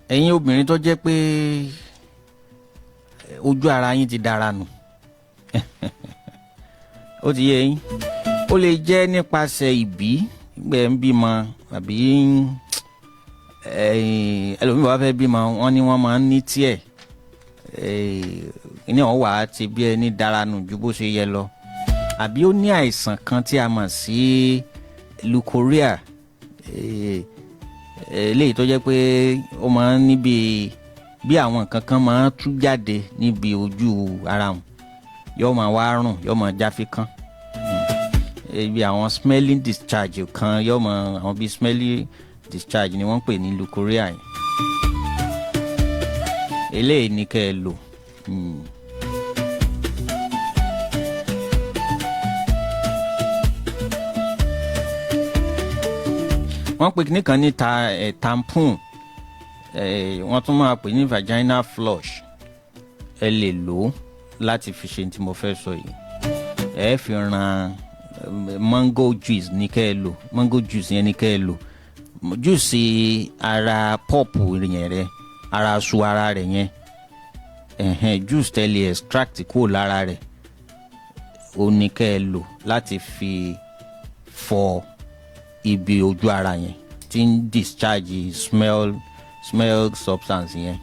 C: ẹ̀yin obìnrin tó jẹ́ pé ojú ara yín ti dára nù ó ti yé yín. Ó lè jẹ́ nípasẹ̀ ìbí gbẹ̀ ń bímọ, àbí ẹlòmíì bá fẹ́ bímọ wọ́n ní wọ́n máa ń ní tiẹ̀ ní ọ̀hún wà á ti bí ẹni dára nù ju bó ṣe yẹ lọ, àbí ó ní àìsàn kan tí a mọ̀ sí leukorrhea, eléyìí tó jẹ́ pé ó máa ń níbi bí àwọn nǹkan kan máa ń tú jáde níbi ojú ara wọn, yóò máa wá rùn, yóò máa jáfi kán. Ibi àwọn smelling discharge kan yóò máa, àwọn bíi smelling discharge ni wọ́n pè ní leukorrhea yẹn. Eléyìí ni kẹ́ ẹ lò. Wọ́n pè kíní kan ní tampon, wọ́n tún máa pè ní vaginal flush. Ẹ lè lò ó láti fi ṣe tí mo fẹ́ sọ yìí. Ẹ fi ran mango juice ní kẹ́ ẹ lò, mango juice yẹn ní kẹ́ ẹ lò. Juice ara pọ́ọ̀pù yẹn rẹ, ara aṣọ ara rẹ̀ yẹn, juice tẹ́lẹ̀ extract kúrò lára rẹ̀, ó ní kẹ́ ẹ lò láti fi fọ ibi ojú ara yẹn tí ń discharge smell substance yẹn.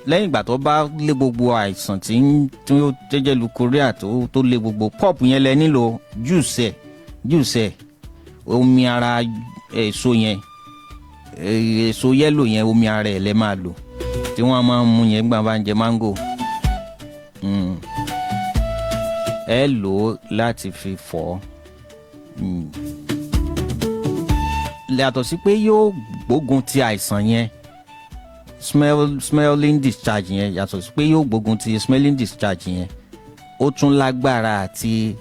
C: Lẹ́yìn ìgbà tó bá lé gbogbo àìsàn tí ó jẹ́jẹ́ leukorrhea tó lé gbogbo pọ́ọ̀pù yẹn, lẹ nílò juice ẹ̀, omi ara èso yẹn, èso yẹ́lò yẹn, omi ara ẹ̀ lẹ máa lò tí wọ́n máa ń mu yẹn gbà bá ń jẹ mango. Ẹ lò ó láti fi fọ̀. Yàtọ̀ sí pé yóò gbógun ti àìsàn yẹn, smelling discharge yẹn, yàtọ̀ sí pé yóò gbógun ti smelling discharge yẹn, ó tún lágbára àti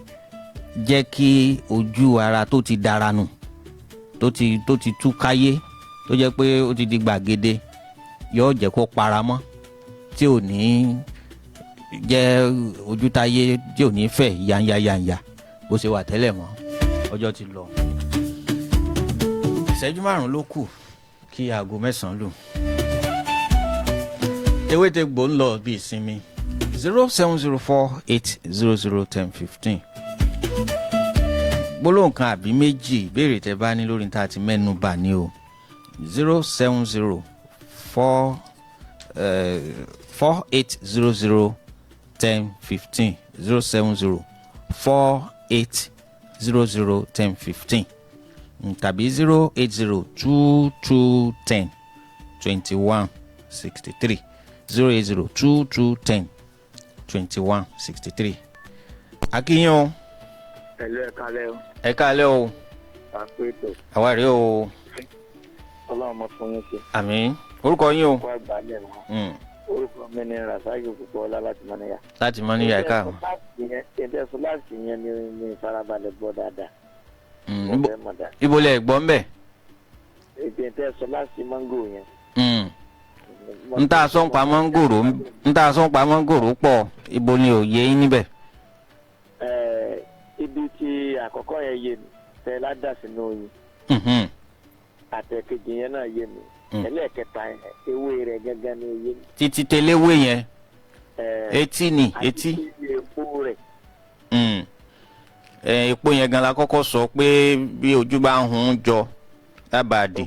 C: jẹ́ kí ojú ara tó ti dára nù, tó ti tú káyé, tó jẹ́ pé ó ti di gbàgede, yóò jẹ́ kó para mọ́, tí ò ní jẹ́ ojú táyé, tí ò ní fẹ̀ yanya bó ṣe wà tẹ́lẹ̀ mọ́. Ọjọ́ ti lọ, ìṣẹ́jú 5 ló kù kí aago 9 lù. Ewétegbò ń lọ bí ìsinmi. 07048001015. Gbólóhùn kan àbí méjì ìbéèrè tẹ́ bá ní lórí tá a ti mẹ́nu bà ní o. 07048001015. 07048001015. Tàbí 08022102163. 08022102163. Akínyìn o.
D: Hello, ẹ káalẹ́ o.
C: Ẹ káalẹ́ o.
D: Àpéjọ.
C: Àwa rèé o.
D: Ọlọ́run mọ fún yín ṣe.
C: Àmín. Orúkọ yín o.
D: Kó àgbálẹ̀ wọn. Orúkọ mi ni Rasaki Púpọ̀ Ọlá láti Mọ́níyà.
C: Láti Mọ́níyà ẹ̀ka.
D: Ìtẹ̀sọ́ láti yẹn ni ìfarabalẹ̀ gbọ́ dáadáa.
C: Ibo lẹ gbọ́ ń bẹ̀?
D: Ìtẹ̀sọ́ láti mángò yẹn.
C: N ta sọ́n pa mọ́ngòrò pọ̀, ibo ni ò yé yín níbẹ̀?
D: Ibi tí àkọ́kọ́ yẹn yé mi, tẹ ládà sínú oyin. Àtẹ̀kejì yẹn náà yé mi. Ẹlẹ́ẹ̀kẹta yẹn, ewé rẹ̀ gángan ni yé mi.
C: Títí tẹléwé yẹn, etí ni etí.
D: Àti epo rẹ̀.
C: Epo yẹn gan la kọ́kọ́ sọ pé bí ojú bá ń hun jọ lábàdì,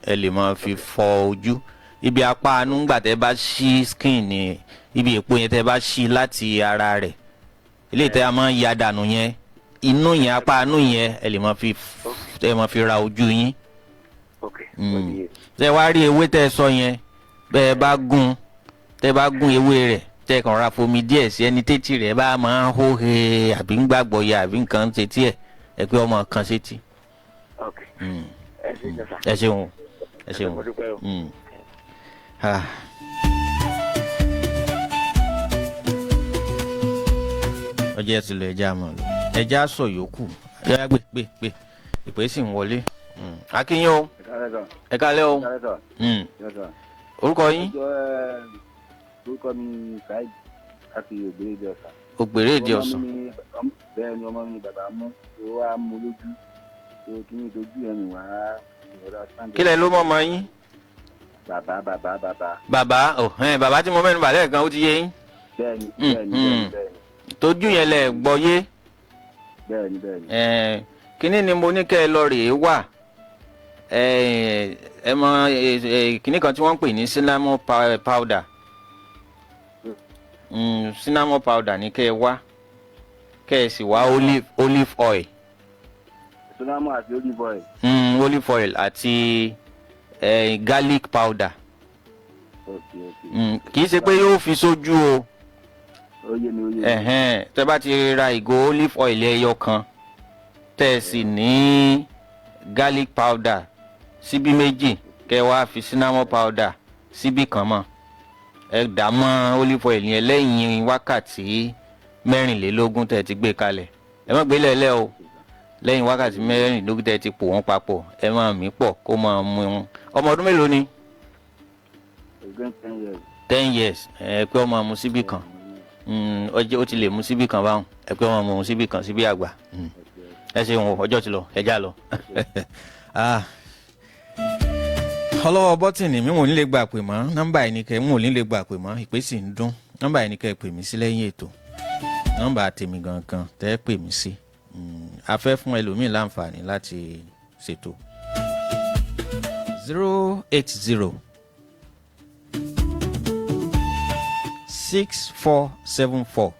C: ẹ lè máa fi fọ ojú. Ibi apá anú ńgbà tẹ́ bá ṣí skin ni ibi epo yẹn tẹ́ bá ṣí láti ara rẹ̀, ilé tẹ́ a máa ń ya dànù yẹn, inú yẹn apá anú yẹn ẹ lè máa fi ra ojú yín. Tẹ́ wá rí ewé tẹ́ sọ yẹn, bẹ́ẹ̀ bá gún ewé rẹ̀, tẹ́ kàn ra fomi díẹ̀ sí ẹni tétí rẹ̀ bá máa ń hóhe àbí ń gbàgbọ́ ya àbí nǹkan ṣe tí ẹ pé ọmọ kan ṣe tí. Ẹ ṣeun. Ọjọ́ ẹ ti lọ ẹja mọ̀ lọ, ẹja sọ yòókù, ẹja gbé ìpè sì ń wọlé. Akínyìn o. Ẹ káalẹ́ o. Orúkọ yín?
E: Orúkọ mi Saheed láti Ògbèrèdè Ọ̀sà.
C: Ògbèrèdè Ọ̀sà.
E: Bẹ́ẹ̀ ni ọmọ mi bàbá mú, ó wá mú lójú, tó kí ní dojú yẹn ni wàá ìrora sáńdẹ̀.
C: Kílẹ̀ ló mọ̀ ọmọ yín?
E: Bàbá.
C: Bàbá tí mo mẹ́nu bà lẹ́ẹ̀kan ó ti yé yín?
E: Bẹ́ẹ̀ni.
C: Tójú yẹn lẹ gbọ́ yé?
E: Bẹ́ẹ̀ni.
C: Kíní ni mo ní kẹ́ ẹ lọ rèé wà. Ẹ mọ kíní kan tí wọ́n ń pè ní cinnamon powder. Cinnamon powder ní kẹ́ ẹ wá. Kẹ́ ẹ sì wá olive oil.
E: Cinnamon àti olive oil.
C: Olive oil àti garlic powder. kì í ṣe pé yóò fi sójú o.
E: Oyè mi oyè.
C: Tẹ́ bá ti ra ìgò olive oil ẹyọ kan tẹ́ sì ní garlic powder síbí méjì kẹ́ wá fi cinnamon powder síbí kan mọ́. Ẹ dà mọ́ olive oil yẹn lẹ́yìn wákàtí 24 tẹ́ ti gbé kalẹ̀. Ẹ má gbé lẹ́lẹ́ o. Lẹ́yìn wákàtí 24 tẹ́ ti pò wọ́n papọ̀. Ẹ máa mí pọ̀ kó máa mú ọmọ ọdún mélòó ni? 10 years. Ẹ pé ọmọ mu síbí kan. Ó ti lè mu síbí kan báwọn. Ẹ pé ọmọ mu síbí kan síbí àgbà. Ẹ ṣeun ọjọ́ ti lọ ẹ já lọ. Ọlọ́wọ́ bọ́tìnì mi ò ní lè gbà pè mọ́ nọ́mbà ẹnikẹ́ mi ò ní lè gbà pè mọ́ ìpè sì ń dún nọ́mbà ẹnikẹ́ pè mí sí lẹ́yìn ètò nọ́mbà tèmi gangan tẹ́ pè mí sí a fẹ́ fún ẹlòmíì láǹfààní láti ṣètò 080 6474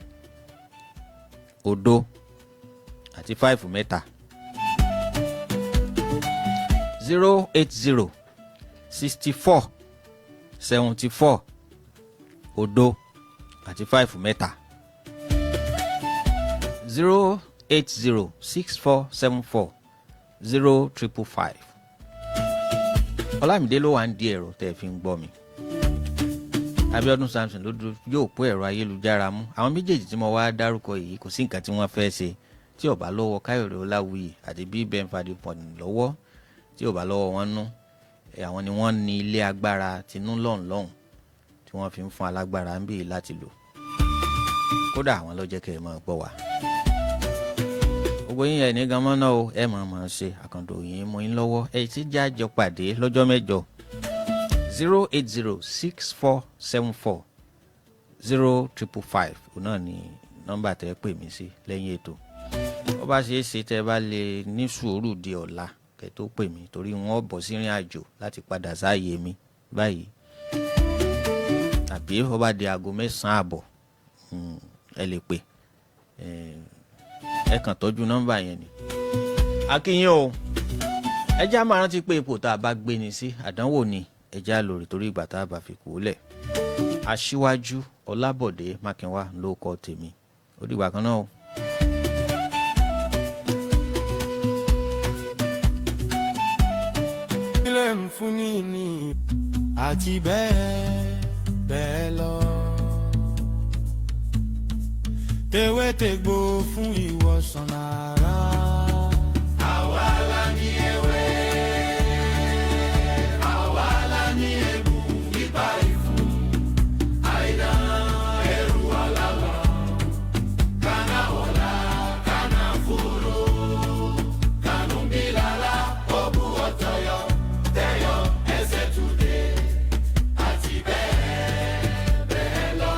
C: òdo àti 5 mẹ́ta 080 64 74 òdo àti 5 mẹ́ta 080 64 74 0555. Ọlámídé ló wà ń di ẹ̀rọ tẹ́ fi ń gbọ́ mi. Abíọ́dún Samson ló yóò pó ẹ̀rọ ayélujára mú. Àwọn méjèèjì tí mo wá dárúkọ yìí kò sí nǹkan tí wọ́n fẹ́ ṣe tí ó bá lọ́wọ́ Káyọ̀dé Ọláwuyì àti bí Ben Fadipon lọ́wọ́ tí ó bá lọ́wọ́ wọn nú. Àwọn ni wọ́n ní ilé agbára tinú lọ́hùn tí wọ́n fi ń fún alágbára ń bì láti lò. Kódà àwọn ló jẹ́ kẹ́ ẹ máa gbọ́ wa. Gbogbo yín ẹ̀ ní gan mọ́nà o ẹ máa ṣe àkàndò yín mú yín lọ́wọ́ ẹ ti jájọ pàdé lọ́jọ́ mẹ́jọ 080 6474 0555 òun náà ni nọ́mbà tẹ́ pè mí sí lẹ́yìn ètò. Ó bá ṣe é ṣe tẹ́ bá lè ní sùúrù di ọ̀la kẹ́ tó pè mí torí wọ́n bọ̀ sí ìrìn àjò láti padà sáàyè mi báyìí. Tàbí ó bá di aago 9:30 ẹ lè pè ẹ kàn tọ́jú nọ́mbà yẹn ni. Akínyìn o ẹ já máa rántí pé ipò tá a bá gbé ni sí àdánwò ni ẹ já lórí torí ìgbà tá a bá fi kú lẹ̀. Aṣíwájú Ọlábọ̀dé Mákinwá ló kọ tèmi ó dìgbà kan náà o.
B: ilé ń fún ní àti bẹ́ẹ̀ bẹ́ẹ̀ lọ. Tewétegbò fún ìwòsàn ara. Àwa la ní ewé, àwa la ní egbò, ibà ìfún, àìdán ẹrù ọ̀làlọ́, kanáwọ̀lá, kanáfóró, kanúbílálá, òbú ọ̀tọ̀yọ̀, tẹ̀yọ̀ ẹsẹ̀ túdé, àti bẹ́ẹ̀ bẹ́ẹ̀ lọ.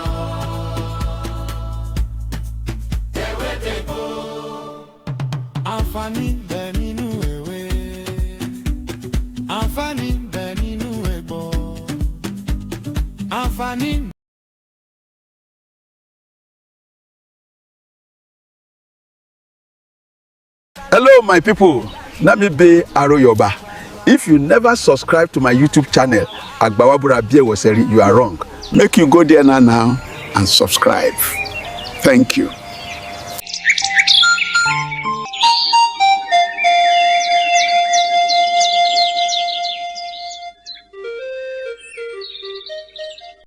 B: Àǹfààní ń bẹ nínú ewé, àǹfààní ń bẹ nínú egbò, àǹfààní.
A: Hello my people, na me be Yoruba. If you never subscribe to my YouTube channel AGBAWABURA BIEWEOSEORI, you are wrong. Make you go there now and subscribe. Thank you.